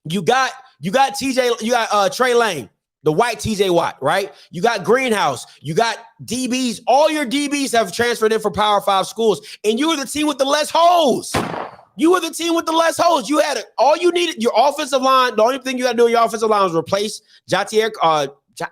You got Trey Lane, the white TJ Watt, right? You got Greenhouse, you got DBs. All your DBs have transferred in for Power 5 schools, and you were the team with the less holes. You were the team with the less holes. You had all you needed. Your offensive line. The only thing you got to do in your offensive line was replace Jatier.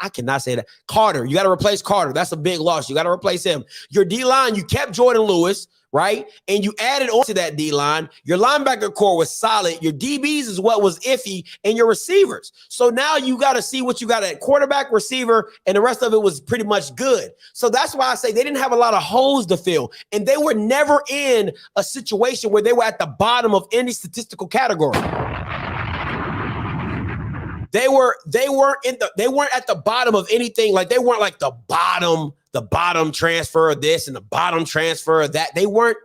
I cannot say that. Carter. You got to replace Carter. That's a big loss. You got to replace him. Your D line. You kept Jordan Lewis, right? And you added on to that D line. Your linebacker core was solid. Your DBs is what was iffy, and your receivers. So now you got to see what you got at quarterback, receiver, and the rest of it was pretty much good. So that's why I say they didn't have a lot of holes to fill, and they were never in a situation where they were at the bottom of any statistical category. They weren't at the bottom of anything. Like they weren't like the bottom transfer of this and the bottom transfer of that. They weren't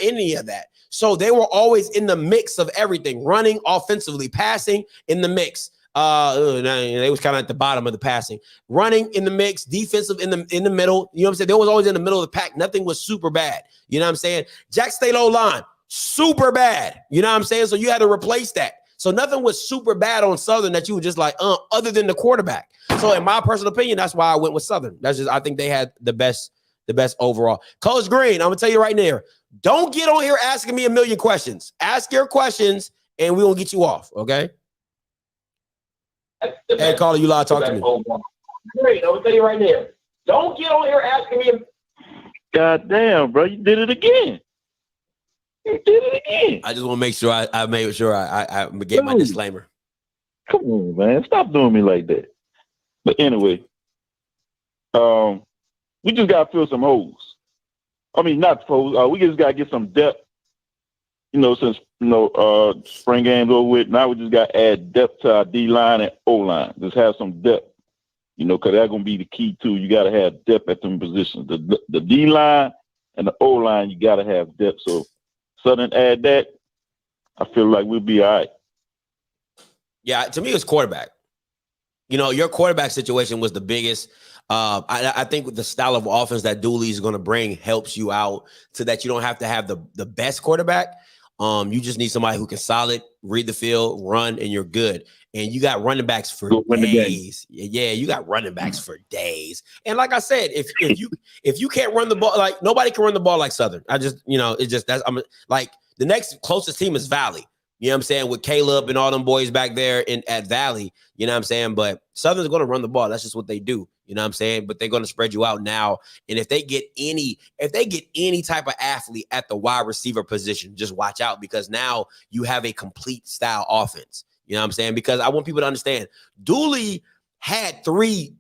any of that. So they were always in the mix of everything, running, offensively, passing in the mix. They was kind of at the bottom of the passing, running in the mix, defensive in the middle. You know what I'm saying? They was always in the middle of the pack. Nothing was super bad. You know what I'm saying? Jack State O-line, super bad. You know what I'm saying? So you had to replace that. So nothing was super bad on Southern that you were just like, other than the quarterback. So in my personal opinion, that's why I went with Southern. I think they had the best overall. Coach Green, I'm gonna tell you right there, don't get on here asking me a million questions. Ask your questions and we won't get you off, okay? Hey, caller, you live, talk to me. Green, I'm gonna tell you right there, don't get on here asking me God damn, bro, you did it again. You did it again. I just want to make sure I made sure I get my disclaimer. Come on, man. Stop doing me like that. But anyway, we just got to fill some holes. I mean, not holes. We just got to get some depth. Since, spring game's over with, now we just got to add depth to our D-line and O-line. Just have some depth, because that's going to be the key, too. You got to have depth at them positions. The D-line and the O-line, you got to have depth. So, Southern add that, I feel like we'll be all right. Yeah, to me, it's quarterback. Your quarterback situation was the biggest. I think with the style of offense that Dooley is going to bring helps you out so that you don't have to have the best quarterback. You just need somebody who can read the field, run, and you're good. And you got running backs for days. Yeah, you got running backs for days. And like I said, if you can't run the ball, like nobody can run the ball like Southern. I'm like the next closest team is Valley. You know what I'm saying? With Caleb and all them boys back there at Valley, you know what I'm saying? But Southern's going to run the ball. That's just what they do. You know what I'm saying? But they're going to spread you out now. And if they get any type of athlete at the wide receiver position, just watch out, because now you have a complete style offense. You know what I'm saying? Because I want people to understand, Dooley had 3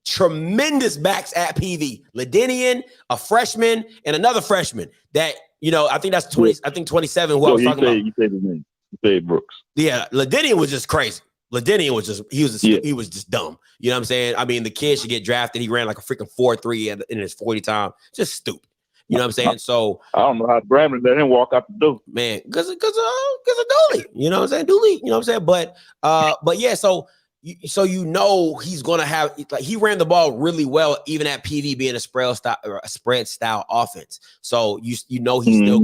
tremendous backs at PV. Ladinian, a freshman, and another freshman that, I think that's 20. I think 27. Who I was talking about. You said his name. You said Brooks. Yeah, Ladinian was just crazy. Ladinian was just dumb. You know what I'm saying? I mean, the kid should get drafted. He ran like a freaking 4.3 in his 40 time. Just stupid. You know what I'm saying? So I don't know how Bramlett let him walk out the door. Man, because of Dooley. You know what I'm saying? Dooley. You know what I'm saying? But yeah. So so you know he's gonna have like he ran the ball really well, even at PV being a spread style offense. So you know he's still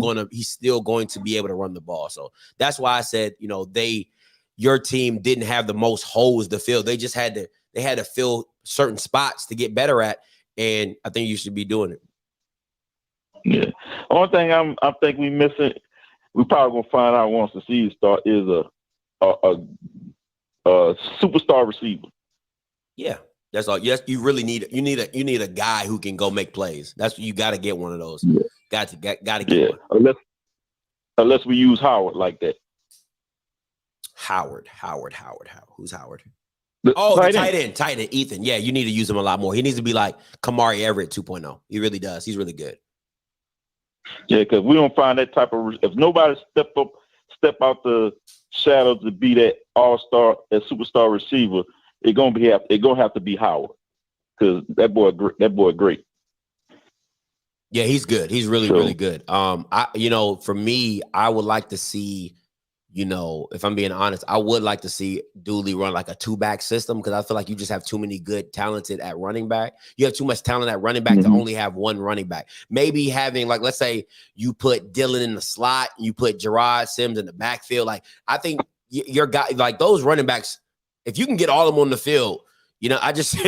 going to be able to run the ball. So that's why I said, you know, your team didn't have the most holes to fill. They just had to fill certain spots to get better at, and I think you should be doing it. Yeah. Only thing I think we missing, we probably gonna find out once the season start, is a superstar receiver. Yeah, that's all. Yes, you really need a guy who can go make plays. That's what you got to get one of those. Yeah. Got to get one. Unless we use Howard like that. Howard. Who's Howard? The tight end, Ethan. Yeah, you need to use him a lot more. He needs to be like Kamari Everett 2.0. He really does. He's really good. Yeah, because we don't find that type of. If nobody step out the shadow to be that all-star, that superstar receiver, it's gonna have to be Howard, because that boy great. Yeah, he's good. He's really good. For me, I would like to see, if I'm being honest, I would like to see Dooley run like a 2-back system, because I feel like you just have too many good talented at running back. You have too much talent at running back to only have one running back. Maybe having, like, let's say you put Dylan in the slot, you put Gerard Sims in the backfield. Like, I think your guy, like those running backs, if you can get all of them on the field, I just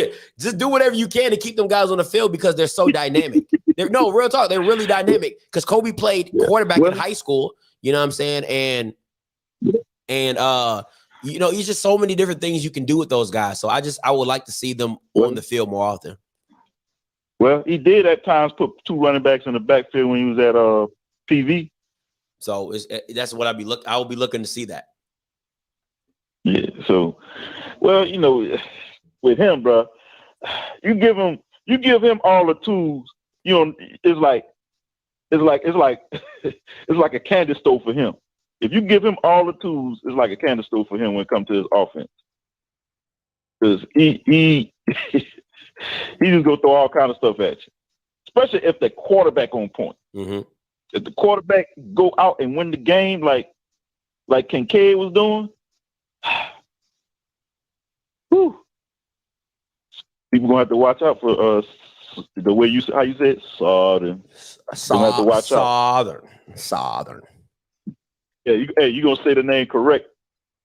do whatever you can to keep them guys on the field, because they're so dynamic. Real talk, they're really dynamic, because Kobe played quarterback in high school. You know what I'm saying? And it's just so many different things you can do with those guys. So I would like to see them on the field more often. Well, he did at times put 2 running backs in the backfield when he was at PV. So that's what I will be looking to see that. Yeah. So, well, with him, bro, you give him all the tools. It's like it's like a candy store for him. If you give him all the tools, it's like a candy store for him when it comes to his offense. Because he just go throw all kind of stuff at you, especially if the quarterback on point. Mm-hmm. If the quarterback go out and win the game, like Kincaid was doing, whew, people gonna have to watch out for the way how you say it, Southern. Have to watch out. Southern. Yeah, you gonna say the name correct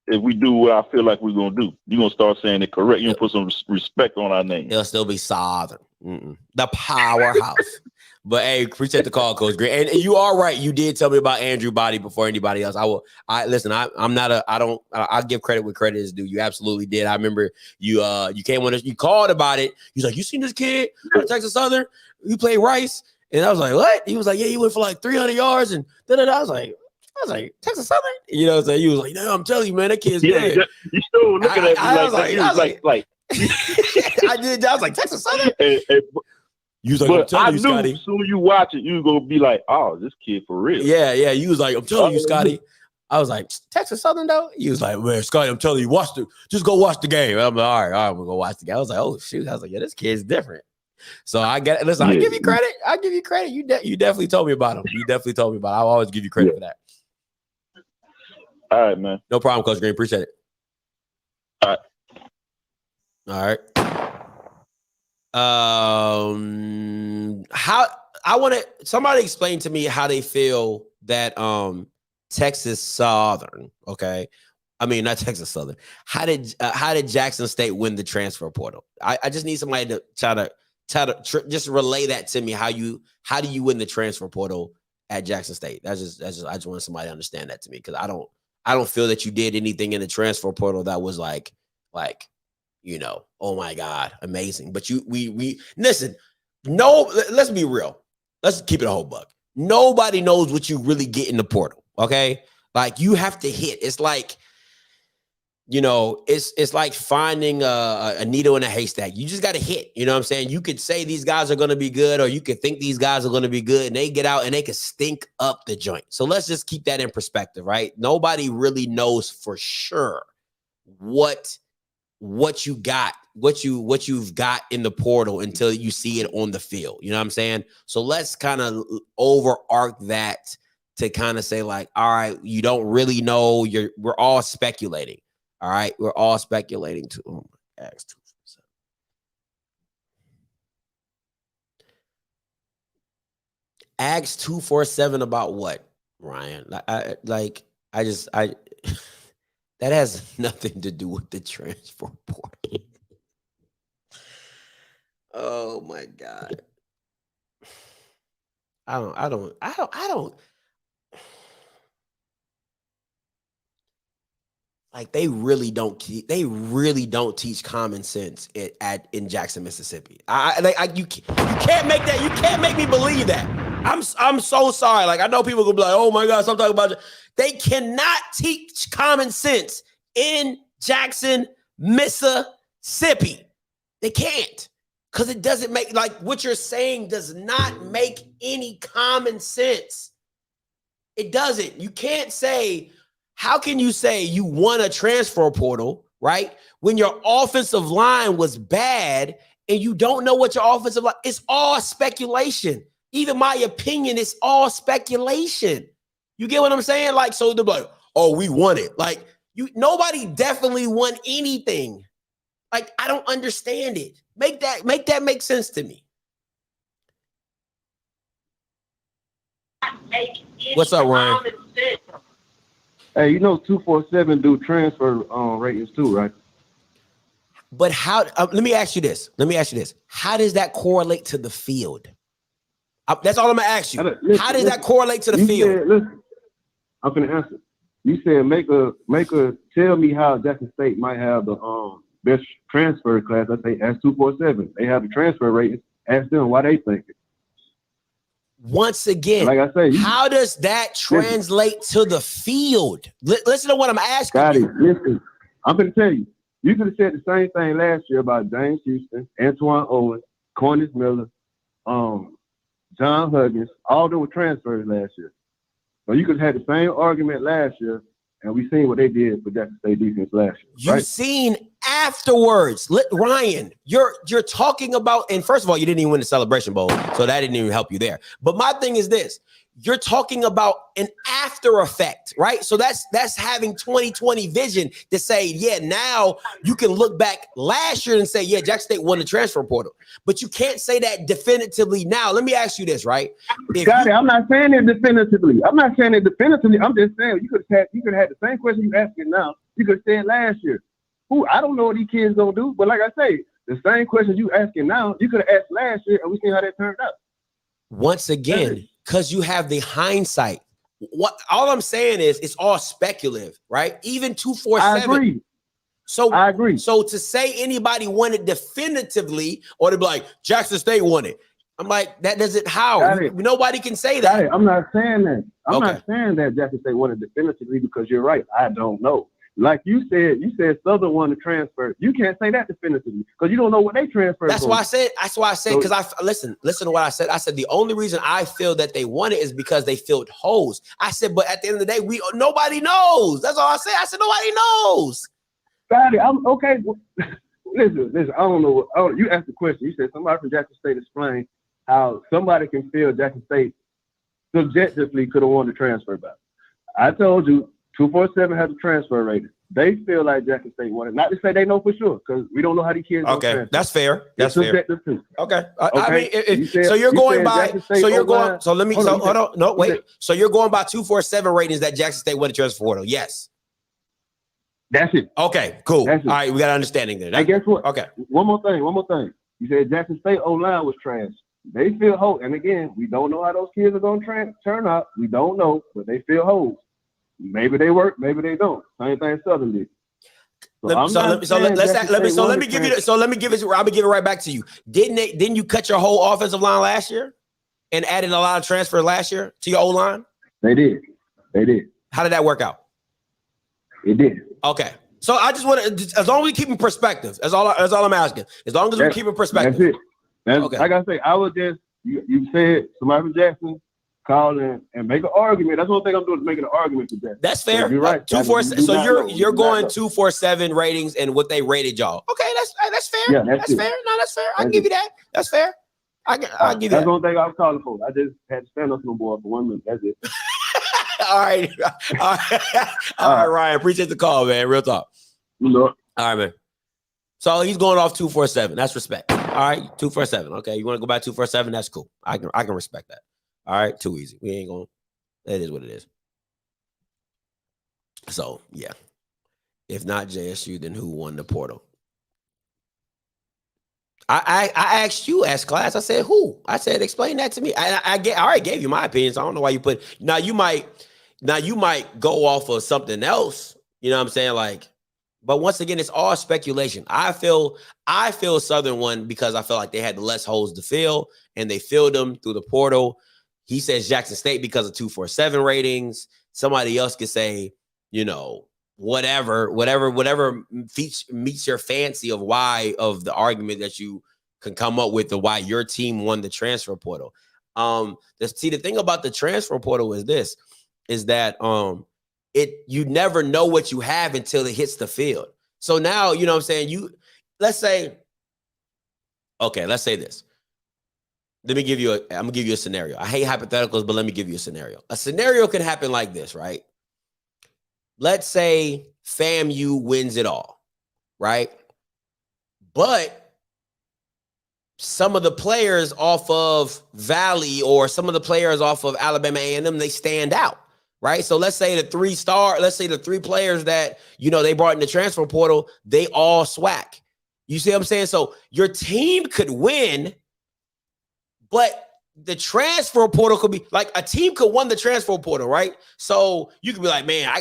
if we do what I feel like we're gonna do. You're gonna start saying it correct. You're gonna put some respect on our name. It'll still be Southern. The powerhouse. But hey, appreciate the call, Coach Green. And you are right. You did tell me about Andrew Body before anybody else. Listen, I'll give credit where credit is due. You absolutely did. I remember you came on us, you called about it. He's like, you seen this kid from Texas Southern? You play Rice? And I was like, what? He was like, yeah, he went for like 300 yards and I was like, Texas Southern? You know what I'm saying? He was like, no, I'm telling you, man, that kid's good. You still looking at me like I did. I was like, Texas Southern? You was like, but I'm telling you, Scotty. As soon as you watch it, you're going to be like, oh, this kid for real. Yeah. You was like, I'm telling you, Scotty. I was like, Texas Southern, though? He was like, man, Scotty, I'm telling you, just go watch the game. I'm like, all right, we'll go watch the game. I was like, oh, shoot. I was like, yeah, this kid's different. So I get it. Listen, I give you credit. You definitely told me about him. I'll always give you credit for that. All right, man. No problem, Coach Green. Appreciate it. All right. Somebody explain to me how they feel that Texas Southern, okay? I mean, not Texas Southern. How did Jackson State win the transfer portal? I just need somebody to try to just relay that to me. How do you win the transfer portal at Jackson State? I just want somebody to understand that to me, because I don't feel that you did anything in the transfer portal that was like, oh my God, amazing. But we listen, let's be real. Let's keep it a whole buck. Nobody knows what you really get in the portal. Okay. Like, you have to hit. It's like, it's like finding a needle in a haystack. You just got to hit. You know what I'm saying? You could say these guys are going to be good, or you could think these guys are going to be good, and they get out and they can stink up the joint. So let's just keep that in perspective, right? Nobody really knows for sure what you got, what you've got in the portal until you see it on the field. You know what I'm saying? So let's kind of overarch that to kind of say, like, all right, you don't really know. We're all speculating. All right, we're all speculating too. Oh my God, Acts 2:47 about what, Ryan? I that has nothing to do with the transfer portal. Oh my God. I don't like they really don't teach common sense in Jackson, Mississippi. You can't make me believe that. I'm so sorry. Like I know people gonna be like, oh my God, stop talking about it. They cannot teach common sense in Jackson, Mississippi. They can't. Because it doesn't make, like what you're saying does not make any common sense. It doesn't. You can't say, how can you say you won a transfer portal, right? When your offensive line was bad and you don't know what your offensive line, it's all speculation. Even my opinion is all speculation. You get what I'm saying? Like, so they're like, oh, we won it. Like, nobody definitely won anything. Like, I don't understand it. Make that make sense to me. What's up, Ryan? Hey, you know 247 do transfer ratings too, right? But how? Let me ask you this. How does that correlate to the field? That's all I'm gonna ask you. How does that correlate to the field? Said, listen, I'm gonna answer. You said make a tell me how Jackson State might have the best transfer class. I say ask 247. They have the transfer ratings. Ask them why they think it. Once again, like I say, how does that translate to the field? Listen to what I'm asking. Got it. Listen, I'm gonna tell you. You could have said the same thing last year about James Houston, Antoine Owens, Cornish Miller, John Huggins. All of them were transfers last year. So you could have had the same argument last year, and we seen what they did for Jackson State defense last year. You've seen afterwards. Ryan, you're talking about, and first of all, you didn't even win the Celebration Bowl, so that didn't even help you there. But my thing is this. You're talking about an after effect, right? So that's having 2020 vision to say, yeah, now you can look back last year and say, yeah, Jackson State won the transfer portal. But you can't say that definitively now. Let me ask you this, right? I'm not saying it definitively. I'm just saying you could have had the same question you asking now. You could have said last year. I don't know what these kids gonna do, but like I say, the same question you asking now, you could have asked last year, and we seen how that turned out. Once again, because you have the hindsight. What all I'm saying is it's all speculative, right? Even 247. I agree. So I agree. So to say anybody won it definitively, or to be like Jackson State won it, I'm like, that doesn't nobody can say that. I'm not saying that. I'm not saying that Jackson State won it definitively because you're right. I don't know. Like you said Southern won the transfer. You can't say that definitively because you don't know what they transferred. That's why I said because listen to what I said. I said the only reason I feel that they won it is because they filled holes. I said, but at the end of the day, nobody knows. That's all I said. I said nobody knows. Got it. I'm okay. Listen. I don't know. You asked the question. You said somebody from Jackson State explained how somebody can feel Jackson State subjectively could have won the transfer battle. I told you 247 has a transfer rating. They feel like Jackson State won it. Not to say they know for sure, because we don't know how these kids. Okay, that's fair. That's fair. Too. Okay. I mean, so you're going by. So you're going. So let me. So hold on. No, wait. So you're going by 247 ratings that Jackson State won the transfer portal. Yes. That's it. Okay. Cool. All right. We got an understanding there. And guess what? Okay. One more thing. You said Jackson State O-line was trash. They feel holes, and again, we don't know how those kids are going to turn out. We don't know, but they feel holes. Maybe they work, maybe they don't. Same thing Southern did. I'm gonna give it right back to you. Didn't you cut your whole offensive line last year and added a lot of transfer last year to your O-line? They did. How did that work out? It did. Okay. So I just want to, as long as we keep in perspective, that's all I'm asking. As long as we keep in perspective. That's it. Okay. Like I say, I would just, you said somebody from Jackson, call in and make an argument. That's one thing I'm doing is making an argument for that. That's fair. So you're right. 247. So you're going 247 ratings and what they rated y'all. Okay, that's fair. Yeah, that's fair. No, that's fair. I can give you that. That's fair. I'll give you that. That's one thing I was calling for. I just had to stand up some boy for 1 minute. That's it. All right. All right, Ryan. Appreciate the call, man. Real talk. You know, All right, man. So he's going off 247. That's respect. All right, 247. Okay, you want to go back 247? That's cool. I can respect that. All right, too easy. We ain't going. It is what it is. So yeah, if not JSU, then who won the portal? I asked you as class. I said who? I said explain that to me. I already gave you my opinion. So I don't know why you put. Now you might go off of something else. You know what I'm saying? Like, but once again, it's all speculation. I feel Southern won because I feel like they had the less holes to fill, and they filled them through the portal. He says Jackson State because of 247 ratings. Somebody else could say, you know, whatever meets your fancy of why of the argument that you can come up with of why your team won the transfer portal. The thing about the transfer portal is this, is that you never know what you have until it hits the field. So now, you know what I'm saying? Let's say this. I'm gonna give you a scenario. I hate hypotheticals, but let me give you a scenario. A scenario can happen like this, right? Let's say FAMU wins it all, right? But some of the players off of Valley or some of the players off of Alabama A&M, they stand out, right? So let's say the three players that, you know, they brought in the transfer portal, they all SWAC. You see what I'm saying? So your team could win, but the transfer portal could be like a team could win the transfer portal, right? So you could be like, man,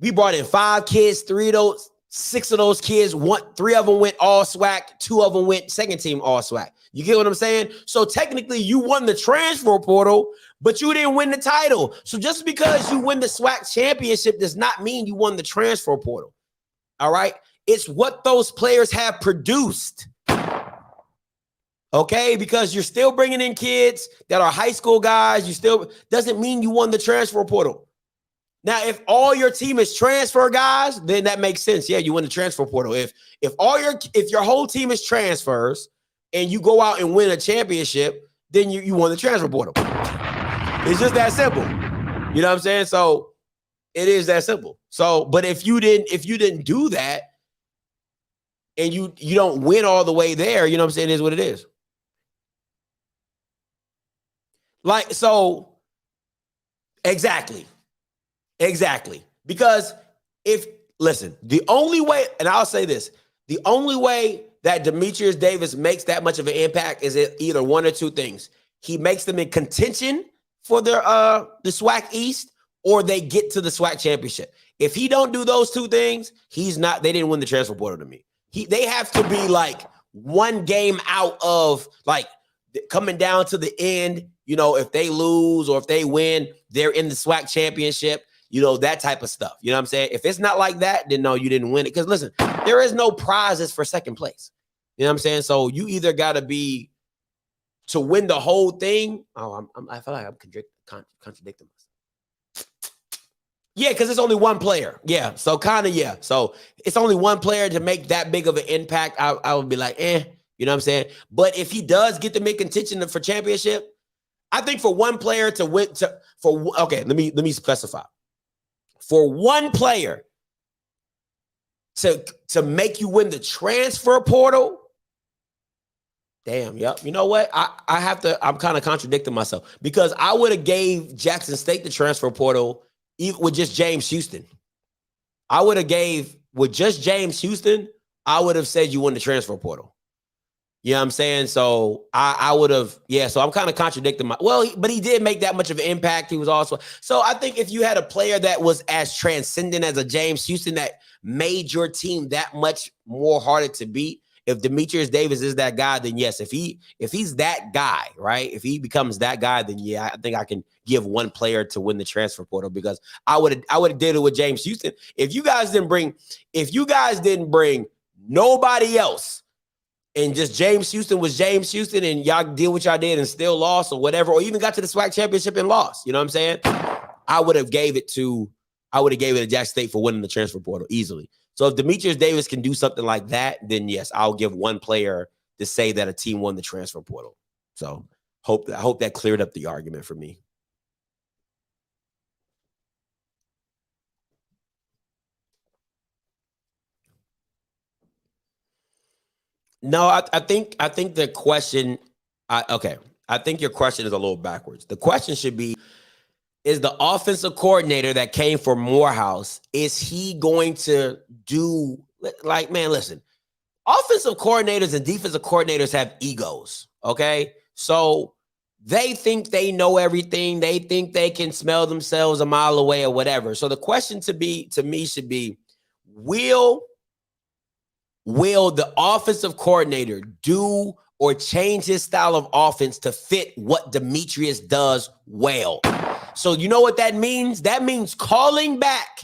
we brought in 5 kids, 6 of those kids, 3 of them went all SWAC, 2 of them went second team all SWAC. You get what I'm saying? So technically you won the transfer portal, but you didn't win the title. So just because you win the SWAC championship does not mean you won the transfer portal. All right? It's what those players have produced. Okay, because you're still bringing in kids that are high school guys. Doesn't mean you won the transfer portal. Now, if all your team is transfer guys, then that makes sense. Yeah, you win the transfer portal. If your whole team is transfers and you go out and win a championship, then you won the transfer portal. It's just that simple. You know what I'm saying? So it is that simple. So, but if you didn't do that and you don't win all the way there, you know what I'm saying? It is what it is. Like, so exactly. Because the only way, and I'll say this, the only way that Demetrius Davis makes that much of an impact is either one or two things. He makes them in contention for the SWAC East, or they get to the SWAC championship. If he don't do those two things, they didn't win the transfer portal to me. They have to be like one game out of like coming down to the end. You know, if they lose or if they win, they're in the SWAC championship, you know, that type of stuff. You know what I'm saying? If it's not like that, then no, you didn't win it. Because listen, there is no prizes for second place. You know what I'm saying? So you either got to be to win the whole thing. Oh, I feel like I'm contradicting myself. Yeah, because it's only one player. Yeah, so kind of, yeah. So it's only one player to make that big of an impact. I would be like, you know what I'm saying? But if he does get to make contention for championship, I think for one player to win let me specify. For one player to make you win the transfer portal, damn, yep. You know what? I'm kind of contradicting myself because I would have gave Jackson State the transfer portal with just James Houston. I would have gave with just James Houston, I would have said you won the transfer portal. You know what I'm saying? So I would have, so I'm kind of contradicting but he did make that much of an impact. He was also, so I think if you had a player that was as transcendent as a James Houston that made your team that much more harder to beat, if Demetrius Davis is that guy, then yes, if he's that guy, right? If he becomes that guy, then yeah, I think I can give one player to win the transfer portal because I would have did it with James Houston. If you guys didn't bring nobody else, and just James Houston was James Houston, and y'all did what y'all did and still lost or whatever, or even got to the SWAC championship and lost. You know what I'm saying? I would have gave it to Jackson State for winning the transfer portal easily. So if Demetrius Davis can do something like that, then yes, I'll give one player to say that a team won the transfer portal. So I hope that cleared up the argument for me. No, I think the question. I think your question is a little backwards. The question should be: is the offensive coordinator that came for Morehouse, is he going to do like, man, listen, offensive coordinators and defensive coordinators have egos, okay? So they think they know everything. They think they can smell themselves a mile away or whatever. So the question to me should be, will the offensive coordinator do or change his style of offense to fit what Demetrius does well? So you know what that means? That means calling back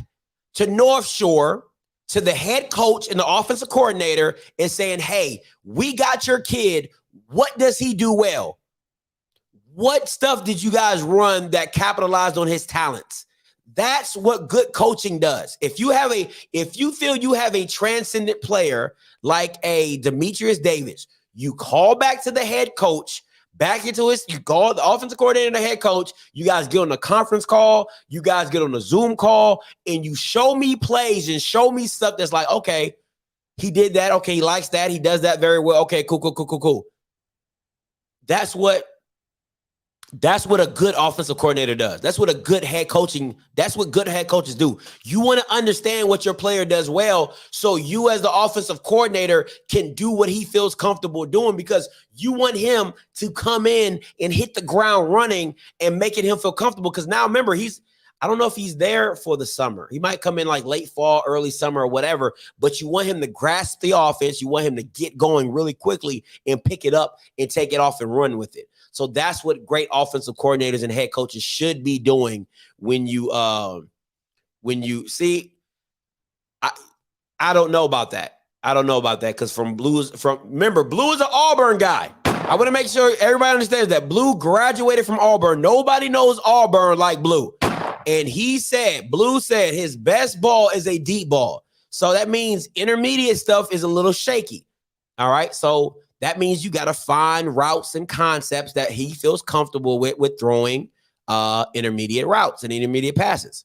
to North Shore, to the head coach and the offensive coordinator, and saying, hey, we got your kid. What does he do well? What stuff did you guys run that capitalized on his talents? That's what good coaching does. If you feel you have a transcendent player like a Demetrius Davis, you call back to the head coach, you call the offensive coordinator and the head coach, you guys get on a conference call, you guys get on a Zoom call, and you show me plays and show me stuff that's like, okay, he did that. Okay, he likes that. He does that very well. Okay, cool. That's what a good offensive coordinator does. That's what good head coaches do. You want to understand what your player does well, so you as the offensive coordinator can do what he feels comfortable doing, because you want him to come in and hit the ground running and making him feel comfortable. Because now remember, I don't know if he's there for the summer. He might come in like late fall, early summer or whatever, but you want him to grasp the offense. You want him to get going really quickly and pick it up and take it off and run with it. So that's what great offensive coordinators and head coaches should be doing when you see. I don't know about that. Because Blue is an Auburn guy. I want to make sure everybody understands that Blue graduated from Auburn. Nobody knows Auburn like Blue. And Blue said his best ball is a deep ball. So that means intermediate stuff is a little shaky. All right. So that means you got to find routes and concepts that he feels comfortable with throwing intermediate routes and intermediate passes.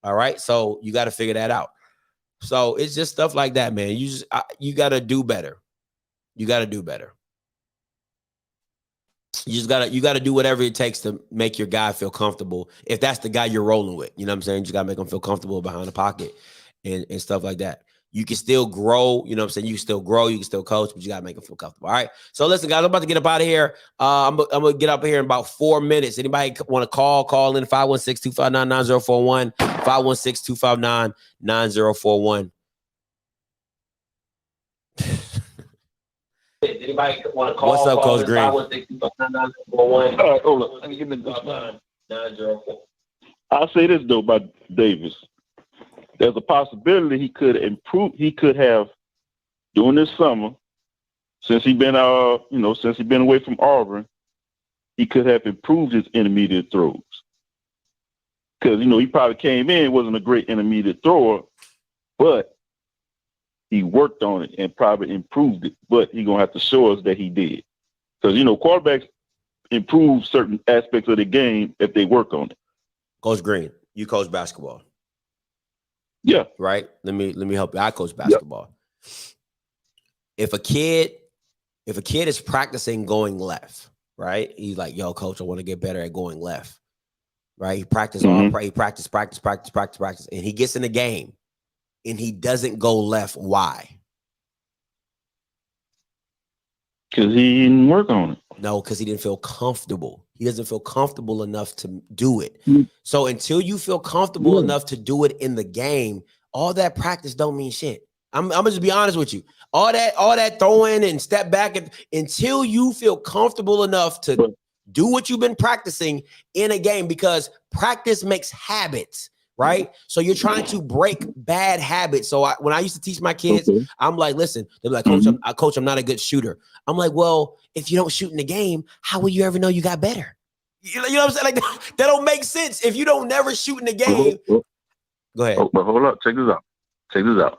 All right. So you got to figure that out. So it's just stuff like that, man. You got to do better. You got to do better. You got to do whatever it takes to make your guy feel comfortable. If that's the guy you're rolling with, you know what I'm saying? You just got to make him feel comfortable behind the pocket and stuff like that. You can still grow, you know what I'm saying? You can still grow, you can still coach, but you got to make them feel comfortable. All right. So listen, guys, I'm about to get up out of here. I'm going to get up here in about 4 minutes. Anybody want to call in 516-259-9041, 516-259-9041. Anybody want to call? What's up, Coach Green? 516-259-9041. All right, hold up. Let me give me this line. 904. I'll say this though about Davis. There's a possibility he could improve. He could have, during this summer, since he's been away from Auburn, he could have improved his intermediate throws. Because he probably came in, wasn't a great intermediate thrower, but he worked on it and probably improved it. But he's gonna have to show us that he did. Because quarterbacks improve certain aspects of the game if they work on it. Coach Green, you coach basketball. Yeah. Right. Let me help you. I coach basketball. Yep. If a kid is practicing going left, right? He's like, yo, coach, I want to get better at going left. Right. He practice, he practice, and he gets in the game and he doesn't go left. Why? Because he didn't work on it. No, because he didn't feel comfortable. He doesn't feel comfortable enough to do it. So until you feel comfortable enough to do it in the game, all that practice don't mean shit. I'm gonna just be honest with you. All that throwing and step back until you feel comfortable enough to do what you've been practicing in a game, because practice makes habits. Right. So you're trying to break bad habits. So when I used to teach my kids, I'm like, listen, they're like, coach, I'm not a good shooter. I'm like, well, if you don't shoot in the game, how will you ever know you got better? You know what I'm saying? Like that don't make sense. If you don't never shoot in the game. Go ahead. But hold up. Check this out. Because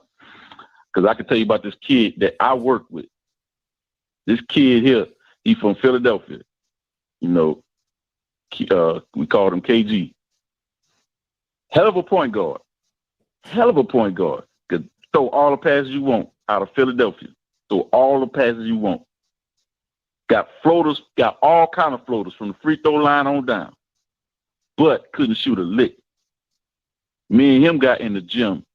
I can tell you about this kid that I work with. This kid here, he's from Philadelphia. We called him KG. Hell of a point guard. Could throw all the passes you want out of Philadelphia. throw all the passes you want. Got floaters, got all kind of floaters from the free throw line on down, but couldn't shoot a lick. Me and him got in the gym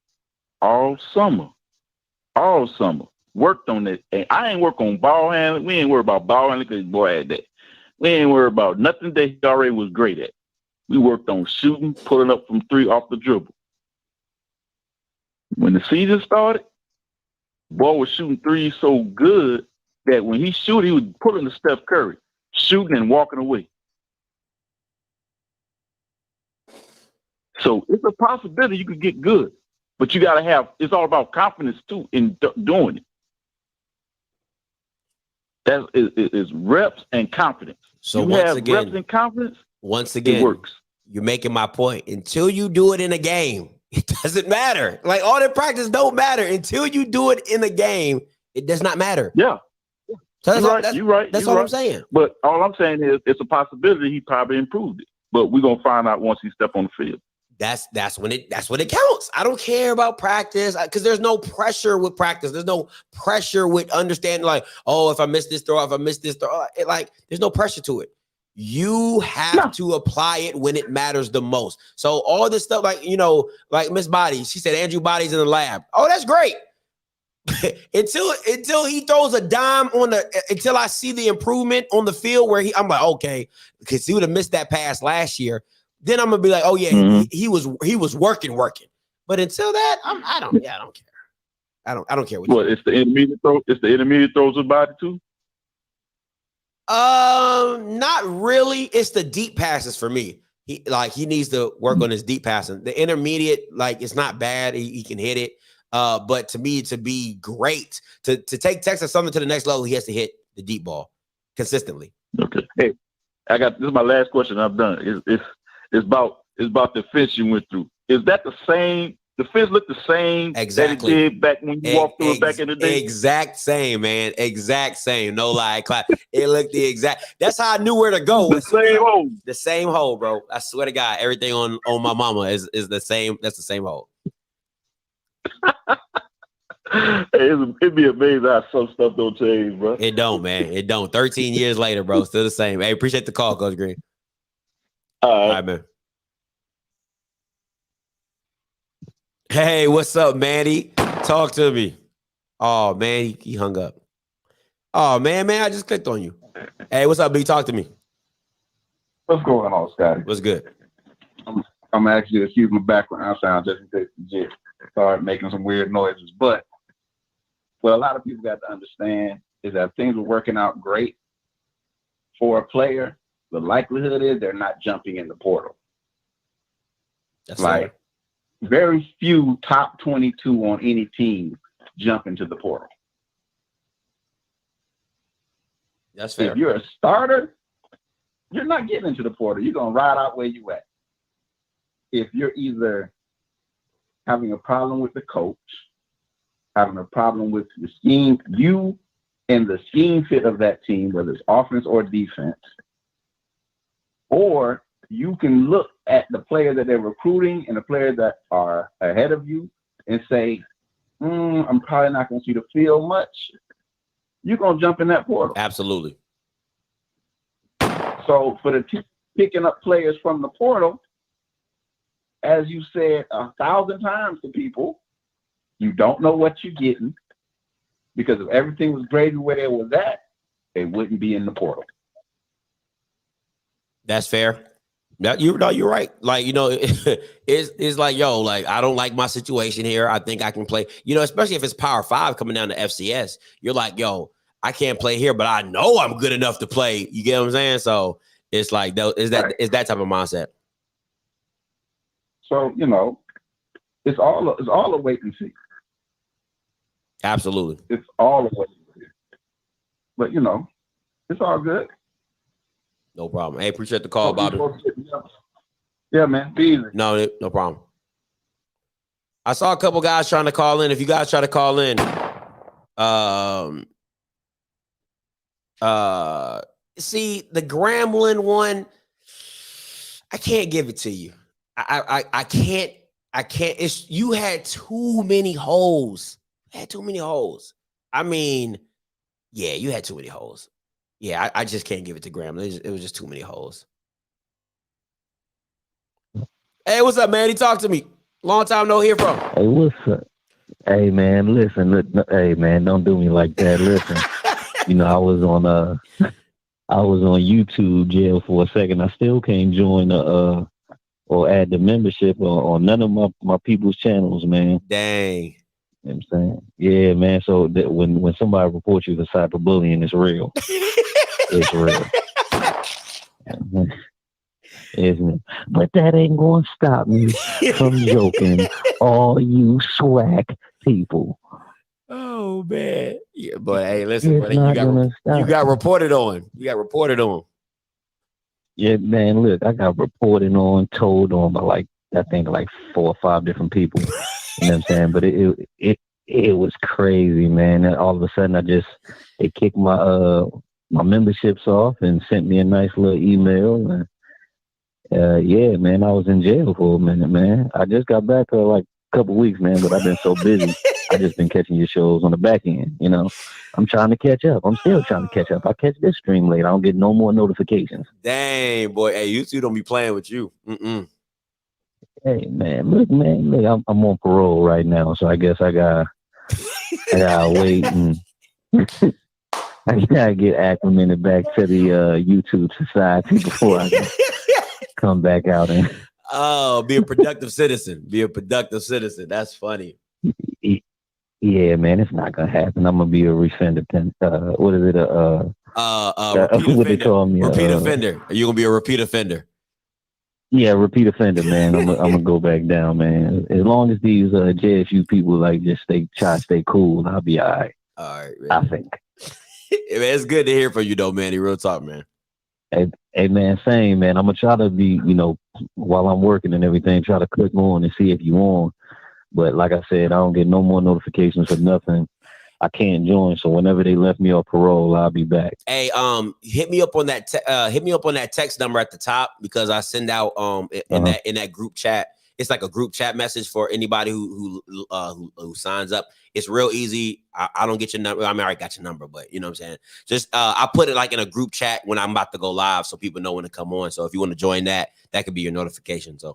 all summer, worked on it. And I ain't work on ball handling. We ain't worried about ball handling because boy had that. We ain't worried about nothing that he already was great at. We worked on shooting, pulling up from three off the dribble. When the season started, boy was shooting threes so good that when he shoot, he was pulling the Steph Curry, shooting and walking away. So it's a possibility you could get good, but you got to have, it's all about confidence too in doing it. That is reps and confidence. So you once have again, reps and confidence, it works. You're making my point. Until you do it in a game, it doesn't matter. Like all that practice don't matter. Until you do it in a game, it does not matter. Yeah. So you're right. That's all I'm saying. But all I'm saying is it's a possibility he probably improved it. But we're gonna find out once he step on the field. That's when it counts. I don't care about practice because there's no pressure with practice. There's no pressure with understanding like, oh, if I miss this throw, there's no pressure to it. You have to apply it when it matters the most. So all this stuff, like Miss Body, she said Andrew Body's in the lab. Oh, that's great. until he throws a dime until I see the improvement on the field where I'm like, okay, because he would have missed that pass last year. Then I'm gonna be like, oh yeah, he was working. But until that, I don't care. I don't care what. It's the intermediate throw. It's the intermediate throws of body too. Not really. It's the deep passes for me. He needs to work on his deep passing. The intermediate, it's not bad. He can hit it. But to me, to be great, to take Texas something to the next level, he has to hit the deep ball consistently. Okay. Hey, this is my last question. I'm done. It's about the fence you went through. Is that the same? The fence looked the same that it did back when you walked through it back in the day? Exact same, man. Exact same. No lie. It looked the exact. That's how I knew where to go. The same hole. The same hole, bro. I swear to God, everything on my mama is the same. That's the same hole. It'd be amazing how some stuff don't change, bro. It don't, man. It don't. 13 years later, bro. Still the same. Hey, appreciate the call, Coach Green. All right, man. Hey, what's up, Manny? Talk to me. Oh, man, he hung up. Oh, man, I just clicked on you. Hey, what's up, B? Talk to me. What's going on, Scotty? What's good? I'm actually excuse my background sound just in case the jet start making some weird noises. But what a lot of people got to understand is that if things are working out great for a player, the likelihood is they're not jumping in the portal. That's like very few top 22 on any team jump into the portal. That's fair. If you're a starter, you're not getting into the portal. You're going to ride out where you at. If you're either having a problem with the coach, having a problem with the scheme, you and the scheme fit of that team, whether it's offense or defense, or you can look at the player that they're recruiting and the players that are ahead of you and say, I'm probably not going to see the field much. You're going to jump in that portal. Absolutely. So for the picking up players from the portal, as you said 1,000 times to people, you don't know what you're getting, because if everything was gravy where it was at, they wouldn't be in the portal. That's fair. You're right. It's like, I don't like my situation here. I think I can play, especially if it's Power 5 coming down to FCS. You're like, I can't play here, but I know I'm good enough to play. You get what I'm saying? So it's like, is that type of mindset. So, it's all a wait and see. Absolutely. It's all a wait and see. But, it's all good. No problem. Hey, appreciate the call, Bobby. Yeah, man. Be easy. No problem. I saw a couple guys trying to call in. If you guys try to call in, see the Grambling one, I can't give it to you. I can't. You had too many holes. I mean, Yeah, you had too many holes. Yeah, I just can't give it to Graham. It was just too many holes. Hey, what's up, man? He talked to me. Long time no hear from. Hey, what's up? Hey, man, listen. Hey, man, don't do me like that. Listen, you know, I was on YouTube jail for a second. I still can't join or add the membership on none of my people's channels, man. Dang. You know what I'm saying? Yeah, man. So that when somebody reports you for cyberbullying, it's real. It's real. Isn't it? But that ain't going to stop me from joking all you SWAC people. Oh, man. Yeah, but hey, listen, It's buddy, not you stop. got reported on. You got reported on. Yeah, man, look, I got reported on, told on by I think 4 or 5 different people. You know what I'm saying? But it was crazy, man. And all of a sudden they kicked my memberships off and sent me a nice little email. And yeah, man, I was in jail for a minute, man. I just got back for a couple weeks, man, but I've been so busy. I just been catching your shows on the back end, you know. I'm trying to catch up. I'm still trying to catch up. I catch this stream late. I don't get no more notifications. Dang, boy. Hey, YouTube don't be playing with you. Hey, man, look, I'm on parole right now, so I guess I gotta wait and I gotta get acclimated back to the YouTube society before I can come back out and be a productive citizen. Be a productive citizen. That's funny. Yeah, man, it's not gonna happen. I'm gonna be a reoffender. What is it? Repeat what they offender. call me? Repeat offender. Are you gonna be a repeat offender? Yeah, repeat offender, man. I'm gonna go back down, man. As long as these JSU people just try to stay cool, I'll be all right. All right, man. I think. Man, it's good to hear from you, though, man. Real talk, man. Hey, man, same, man. I'm gonna try to be, while I'm working and everything, try to click on and see if you on. But like I said, I don't get no more notifications for nothing. I can't join, so whenever they left me off parole, I'll be back. Hey, hit me up on that. Hit me up on that text number at the top because I send out in that group chat. It's like a group chat message for anybody who signs up. It's real easy. I don't get your number. I mean, I already got your number, but you know what I'm saying. Just I put it in a group chat when I'm about to go live, so people know when to come on. So if you want to join that could be your notification. So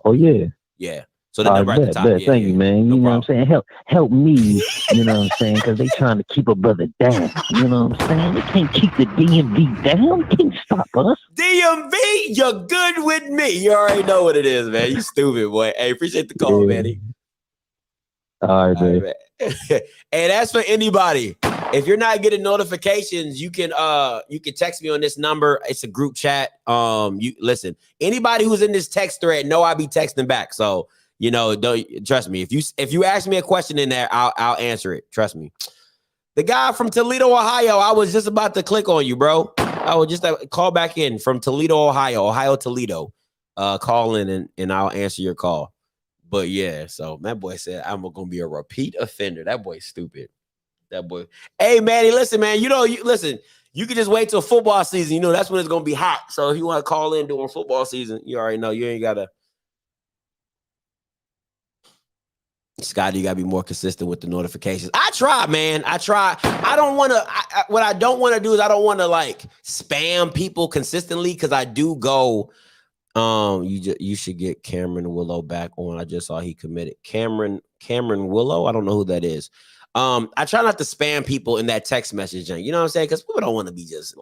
yeah. So the number at the top. Yeah, thank you, man. You know what I'm saying? Help me, you know what I'm saying? Because they trying to keep a brother down. You know what I'm saying? They can't keep the DMV down. They can't stop us. DMV, you're good with me. You already know what it is, man. You stupid, boy. Hey, appreciate the call, Manny. All right, man. And that's for anybody. If you're not getting notifications, you can text me on this number. It's a group chat. You listen. Anybody who's in this text thread know I be texting back. So don't trust me. If you ask me a question in there, I'll answer it. Trust me. The guy from Toledo, Ohio, I was just about to click on you, bro. I would just call back in from Toledo, Ohio, Toledo. Call in and I'll answer your call. But yeah, so that boy said I'm gonna be a repeat offender. That boy's stupid. That boy. Hey, Manny, listen, man. You can just wait till football season. That's when it's gonna be hot. So if you want to call in during football season, you already know you ain't gotta. Scotty, you gotta be more consistent with the notifications. I try, man. I try. I don't want to. What I don't want to do is I don't want to spam people consistently because I do go. You should get Cameron Willow back on. I just saw he committed. Cameron Willow. I don't know who that is. I try not to spam people in that text messaging. You know what I'm saying? Because people don't want to be just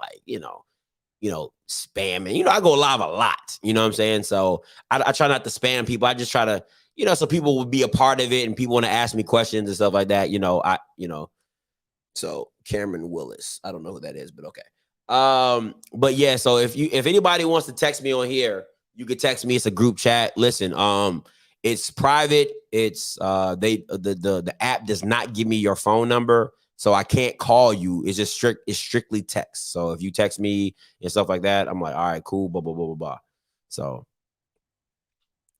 spamming. I go live a lot. You know what I'm saying? So I try not to spam people. I just try to. So people will be a part of it and people want to ask me questions and stuff like that. So Cameron Willis, I don't know who that is, but okay. But yeah, so if anybody wants to text me on here, you can text me. It's a group chat. Listen, it's private. It's the app does not give me your phone number, so I can't call you. It's just strictly text. So if you text me and stuff like that, I'm like, all right, cool, blah blah blah blah blah. So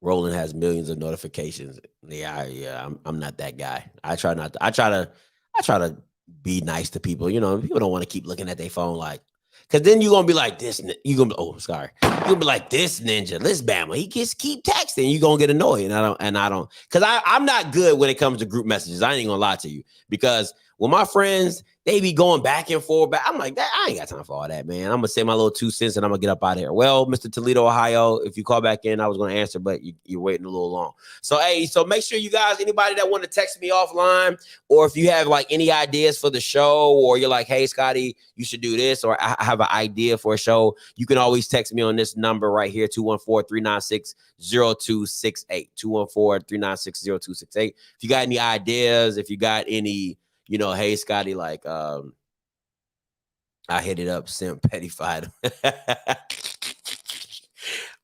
Roland has millions of notifications. Yeah, I'm not that guy. I try to be nice to people. People don't want to keep looking at their phone because then you're gonna be like this. You're gonna be like this ninja, this Bama. He just keep texting. You're gonna get annoyed. And I don't because I'm not good when it comes to group messages. I ain't gonna lie to you because with my friends, they be going back and forth. I'm like, I ain't got time for all that, man. I'm gonna say my little 2 cents and I'm gonna get up out of here. Well, Mr. Toledo, Ohio, if you call back in, I was gonna answer, but you're waiting a little long. So, hey, so make sure you guys, anybody that want to text me offline, or if you have like any ideas for the show, or you're like, hey, Scotty, you should do this, or I have an idea for a show, you can always text me on this number right here, 214-396-0268. 214-396-0268. If you got any ideas, if you got any, you know, hey, Scotty, like, I hit it up, Simp Pettified.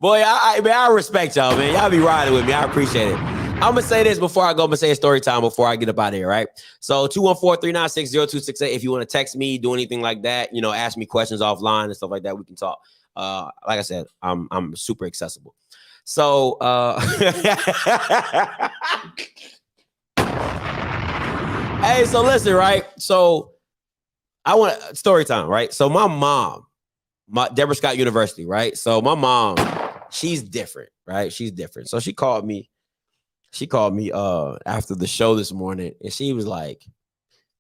Boy, I respect y'all, man. Y'all be riding with me. I appreciate it. I'm going to say this before I go. I'm going to say a story time before I get up out of here, right? So 214-396-0268. If you want to text me, do anything like that, you know, ask me questions offline and stuff like that, we can talk. Like I said, I'm super accessible. So, hey, so listen, right? So I want story time, right? So my mom, Deborah Scott University, right? So my mom, she's different, right? She's different. So she called me after the show this morning, and she was like,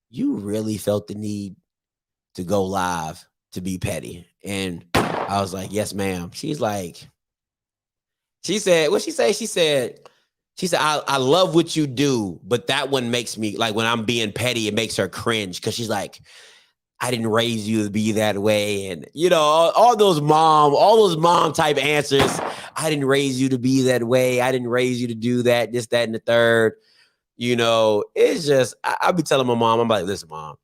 you really felt the need to go live to be petty? And I was like, yes, ma'am. She's like, she said, what she say? She said, I love what you do, but that one makes me, like, when I'm being petty, it makes her cringe, because she's like, I didn't raise you to be that way. And, you know, all those mom type answers. I didn't raise you to be that way. I didn't raise you to do that, this, that, and the third. You know, it's just, I'll be telling my mom, I'm like, listen, Mom,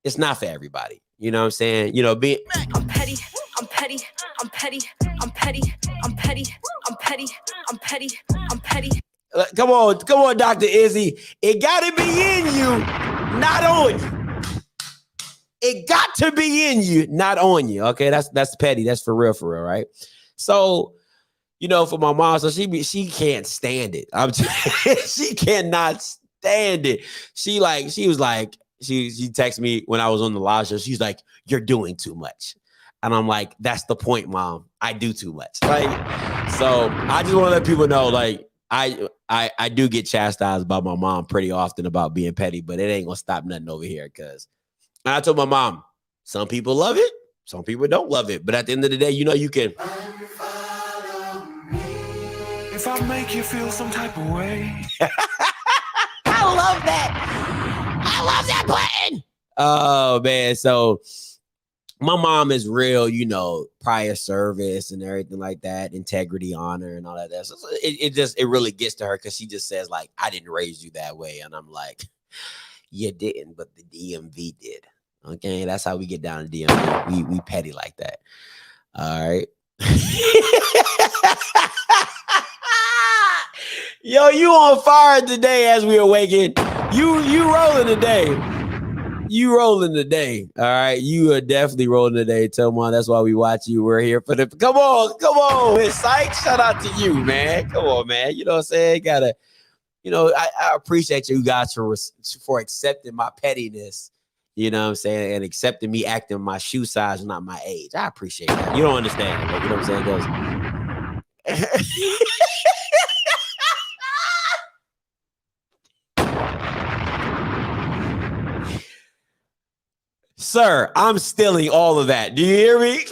it's not for everybody. You know what I'm saying? You know, I'm petty. I'm petty. I'm petty. I'm petty. I'm petty. I'm petty. I'm petty. I'm petty. Come on, Dr. Izzy. It got to be in you, not on you. It got to be in you, not on you. Okay, that's petty. That's for real, right? So, you know, for my mom, so she can't stand it. She cannot stand it. She texted me when I was on the live show. She's like, you're doing too much. And I'm like, that's the point, Mom. I do too much. Like, so I just want to let people know, like, I do get chastised by my mom pretty often about being petty, but it ain't gonna stop nothing over here. Because I told my mom, some people love it, some people don't love it. But at the end of the day, you know, you can. If I make you feel some type of way. I love that button. Oh, man. So my mom is real, you know, prior service and everything like that, integrity, honor, and all that. So it really gets to her, because she just says, like, I didn't raise you that way. And I'm like, you didn't, but the DMV did. Okay, that's how we get down to DMV. We petty like that. All right. Yo, you on fire today as we awaken. You rolling today. You rolling today. All right. You are definitely rolling today, Tomon. That's why we watch you. We're here for the come on, Miss Syke. Shout out to you, man. Come on, man. You know what I'm saying? Gotta, you know, I appreciate you guys for accepting my pettiness. You know what I'm saying? And accepting me acting my shoe size, not my age. I appreciate that. You don't understand. Like, you know what I'm saying? Sir, I'm stealing all of that. Do you hear me?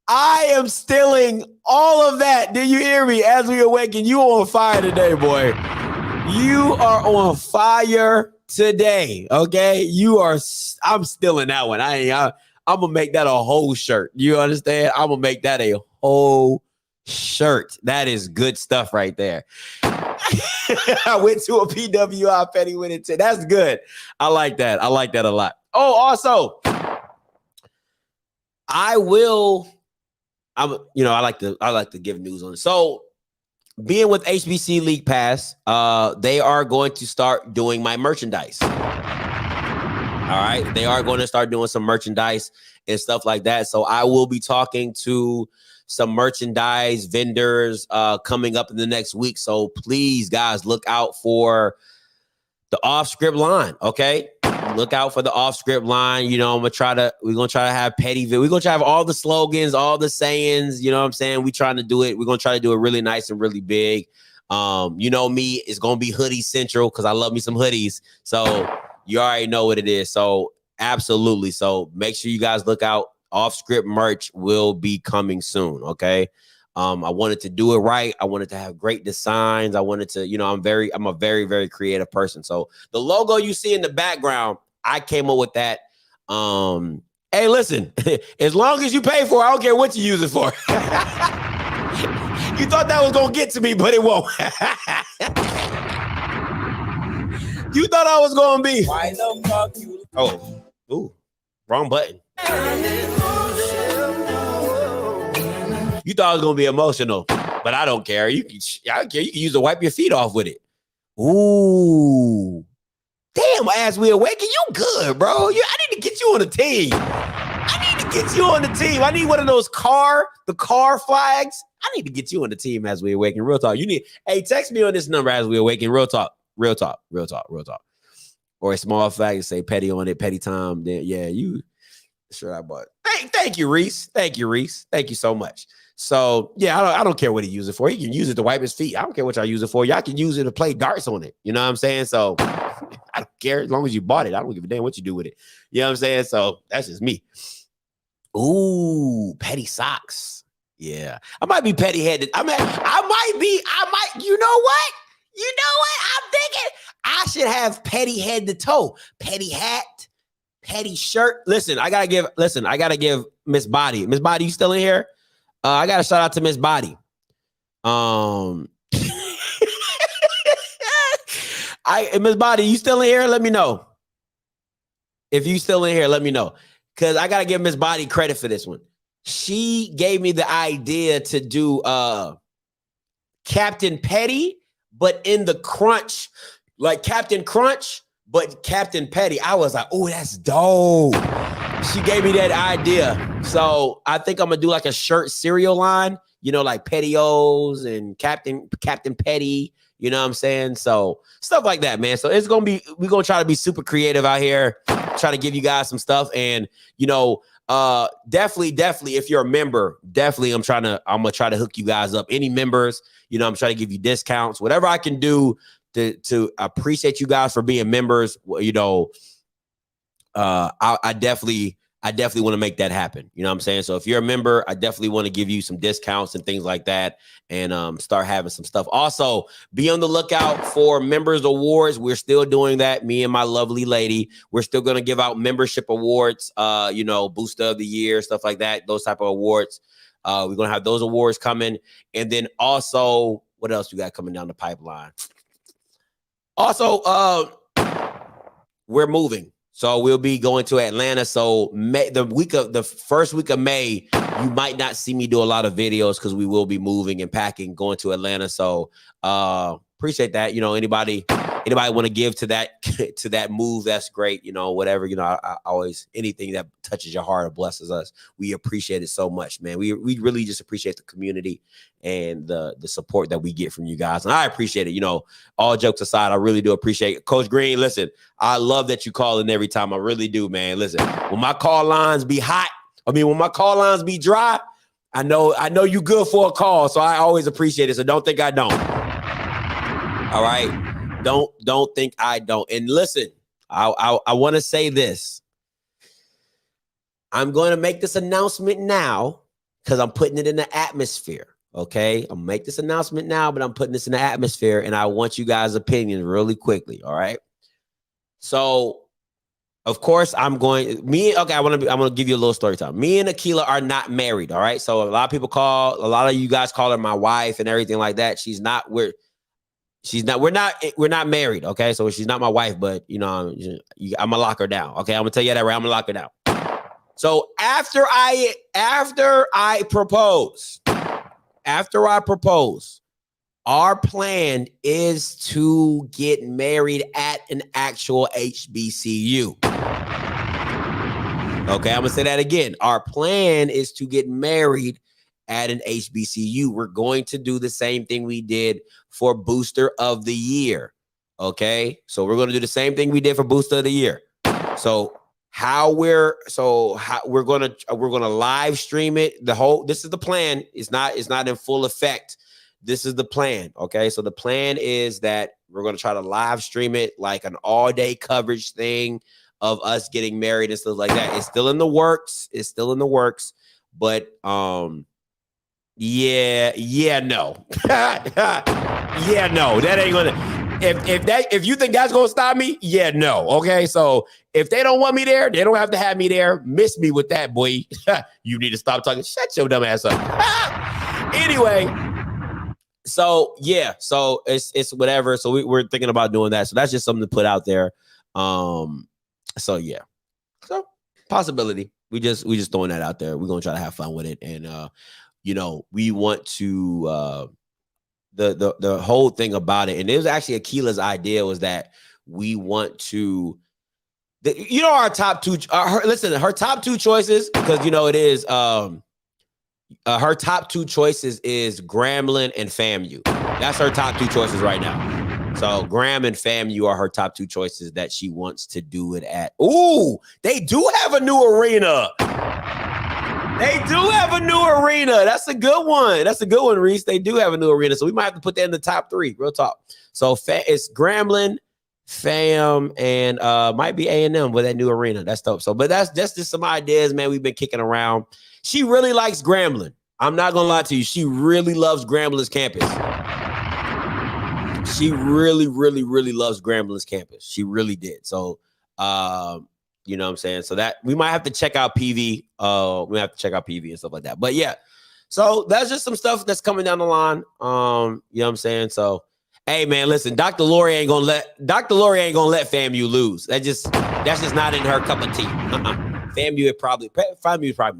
I am stealing all of that. Do you hear me? As we awaken, you on fire today, boy. You are on fire today. Okay, I'm stealing that one. I'm gonna make that a whole shirt. You understand? I'm gonna make that a whole shirt. That is good stuff right there. I went to a PWI petty with it. That's good. I like that. I like that a lot. Oh, also, I like to give news on it. So, being with HBC League Pass, they are going to start doing my merchandise. All right. They are going to start doing some merchandise and stuff like that. So I will be talking to some merchandise vendors coming up in the next week. So please, guys, look out for the OffScript line. Okay. Look out for the OffScript line. You know, we're going to try to have petty. We're going to try to have all the slogans, all the sayings, you know what I'm saying? We're trying to do it. We're going to try to do it really nice and really big. You know me, it's gonna be hoodie central because I love me some hoodies. So you already know what it is. So absolutely. So make sure you guys look out. OffScript merch will be coming soon. Okay. I wanted to do it right. I wanted to have great designs. I wanted to, you know, I'm a very, very creative person. So the logo you see in the background, I came up with that. Hey, listen, as long as you pay for it, I don't care what you use it for. You thought that was going to get to me, but it won't. You thought I was going to be. Why the fuck you? Oh, ooh, wrong button. You thought it was going to be emotional, but I don't care. I don't care. You can use to wipe your feet off with it. Ooh. Damn, as we awaken, you good, bro. I need to get you on the team. I need one of those car flags. I need to get you on the team as we awaken. Real talk. Hey, text me on this number as we awaken. Real talk. Or a small flag and say petty on it, petty time. Then yeah, sure I bought. Thank you, Reese. Thank you so much. So yeah, I don't care what he uses it for. He can use it to wipe his feet. I don't care what y'all use it for. Y'all can use it to play darts on it. You know what I'm saying? So I don't care as long as you bought it. I don't give a damn what you do with it. You know what I'm saying? So that's just me. Ooh, petty socks. Yeah, I might be petty headed. You know what? I'm thinking I should have petty head to toe, petty hat, petty shirt. Listen, I gotta give Miss Body. Miss Body, you still in here? I got to shout out to Miss Body. Miss Body, you still in here? Let me know. If you still in here, let me know. Because I got to give Miss Body credit for this one. She gave me the idea to do Captain Petty, but in the crunch, like Captain Crunch, but Captain Petty. I was like, oh, that's dope. She gave me that idea. So I think I'm going to do like a shirt cereal line, you know, like Pettios and Captain Petty, you know what I'm saying? So stuff like that, man. So we're going to try to be super creative out here, try to give you guys some stuff. And, you know, definitely, if you're a member, definitely I'm going to try to hook you guys up. Any members, you know, I'm trying to give you discounts, whatever I can do to appreciate you guys for being members, you know. I definitely want to make that happen. You know what I'm saying? So if you're a member, I definitely want to give you some discounts and things like that and start having some stuff. Also, be on the lookout for members awards. We're still doing that. Me and my lovely lady, we're still going to give out membership awards, you know, Booster of the Year, stuff like that, those type of awards. We're going to have those awards coming. And then also, what else we got coming down the pipeline? Also, we're moving. So we'll be going to Atlanta. So the first week of May, you might not see me do a lot of videos because we will be moving and packing, going to Atlanta. So appreciate that. You know, anybody want to give to that move, that's great. You know, whatever, you know, I always, anything that touches your heart or blesses us, we appreciate it so much, man. We really just appreciate the community and the support that we get from you guys. And I appreciate it. You know, all jokes aside, I really do appreciate it. Coach Green, listen, I love that you call in every time. I really do, man. Listen, when my call lines be hot, when my call lines be dry, I know you good for a call. So I always appreciate it. So don't think I don't. All right. Don't think I don't. And listen, I want to say this. I'm going to make this announcement now because I'm putting it in the atmosphere. Okay, I'm gonna make this announcement now, but I'm putting this in the atmosphere, and I want you guys' opinions really quickly. All right. So, of course, I'm gonna give you a little story time. Me and Akila are not married. All right. So a lot of you guys call her my wife and everything like that. We're not married. Okay. So she's not my wife, but you know, I'm gonna lock her down. Okay. I'm gonna tell you that right. I'm gonna lock her down. So after I propose, our plan is to get married at an actual HBCU. Okay, I'm gonna say that again. Our plan is to get married at an HBCU. We're going to do the same thing we did for Booster of the Year. Okay, so we're gonna do the same thing we did for Booster of the Year. So we're gonna live stream it. This is the plan. It's not in full effect this is the plan. Okay. So the plan is that we're going to try to live stream it like an all-day coverage thing of us getting married and stuff like that. It's still in the works. It's still in the works. But no. Yeah, no. That ain't gonna. If you think that's gonna stop me, yeah, no. Okay, so if they don't want me there, they don't have to have me there. Miss me with that, boy. You need to stop talking. Shut your dumb ass up. Anyway, so yeah, so it's whatever. So we're thinking about doing that. So that's just something to put out there. So yeah, so possibility. We just throwing that out there. We're gonna try to have fun with it, and we want to. The whole thing about it, and it was actually Akila's idea, was that we want to, our top two. Her top two choices, because it is her top two choices is Grambling and FAMU. That's her top two choices right now. So Graham and FAMU are her top two choices that she wants to do it at. Ooh, they do have a new arena. They do have a new arena. That's a good one. That's a good one, Reese. They do have a new arena. So we might have to put that in the top three. Real talk. So it's Grambling, FAM, and might be A&M with that new arena. That's dope. So, but that's just some ideas, man, we've been kicking around. She really likes Grambling. I'm not going to lie to you. She really loves Grambling's campus. She really, really, really loves Grambling's campus. She really did. So, you know what I'm saying? So that we might have to check out PV. We have to check out PV and stuff like that. But yeah, so that's just some stuff that's coming down the line. You know what I'm saying? So, hey man, listen, Dr. Lori ain't gonna let FAMU lose. That's just not in her cup of tea. FAMU is probably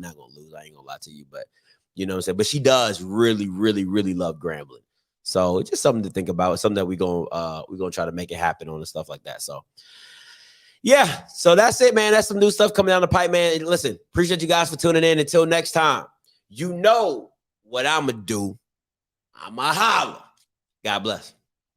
not gonna lose. I ain't gonna lie to you, but you know what I'm saying? But she does really, really, really love Grambling. So it's just something to think about. It's something that we're gonna try to make it happen on and stuff like that. So yeah, so that's it, man. That's some new stuff coming down the pipe, man. And listen, appreciate you guys for tuning in. Until next time, you know what I'm going to do. I'm going to holler. God bless.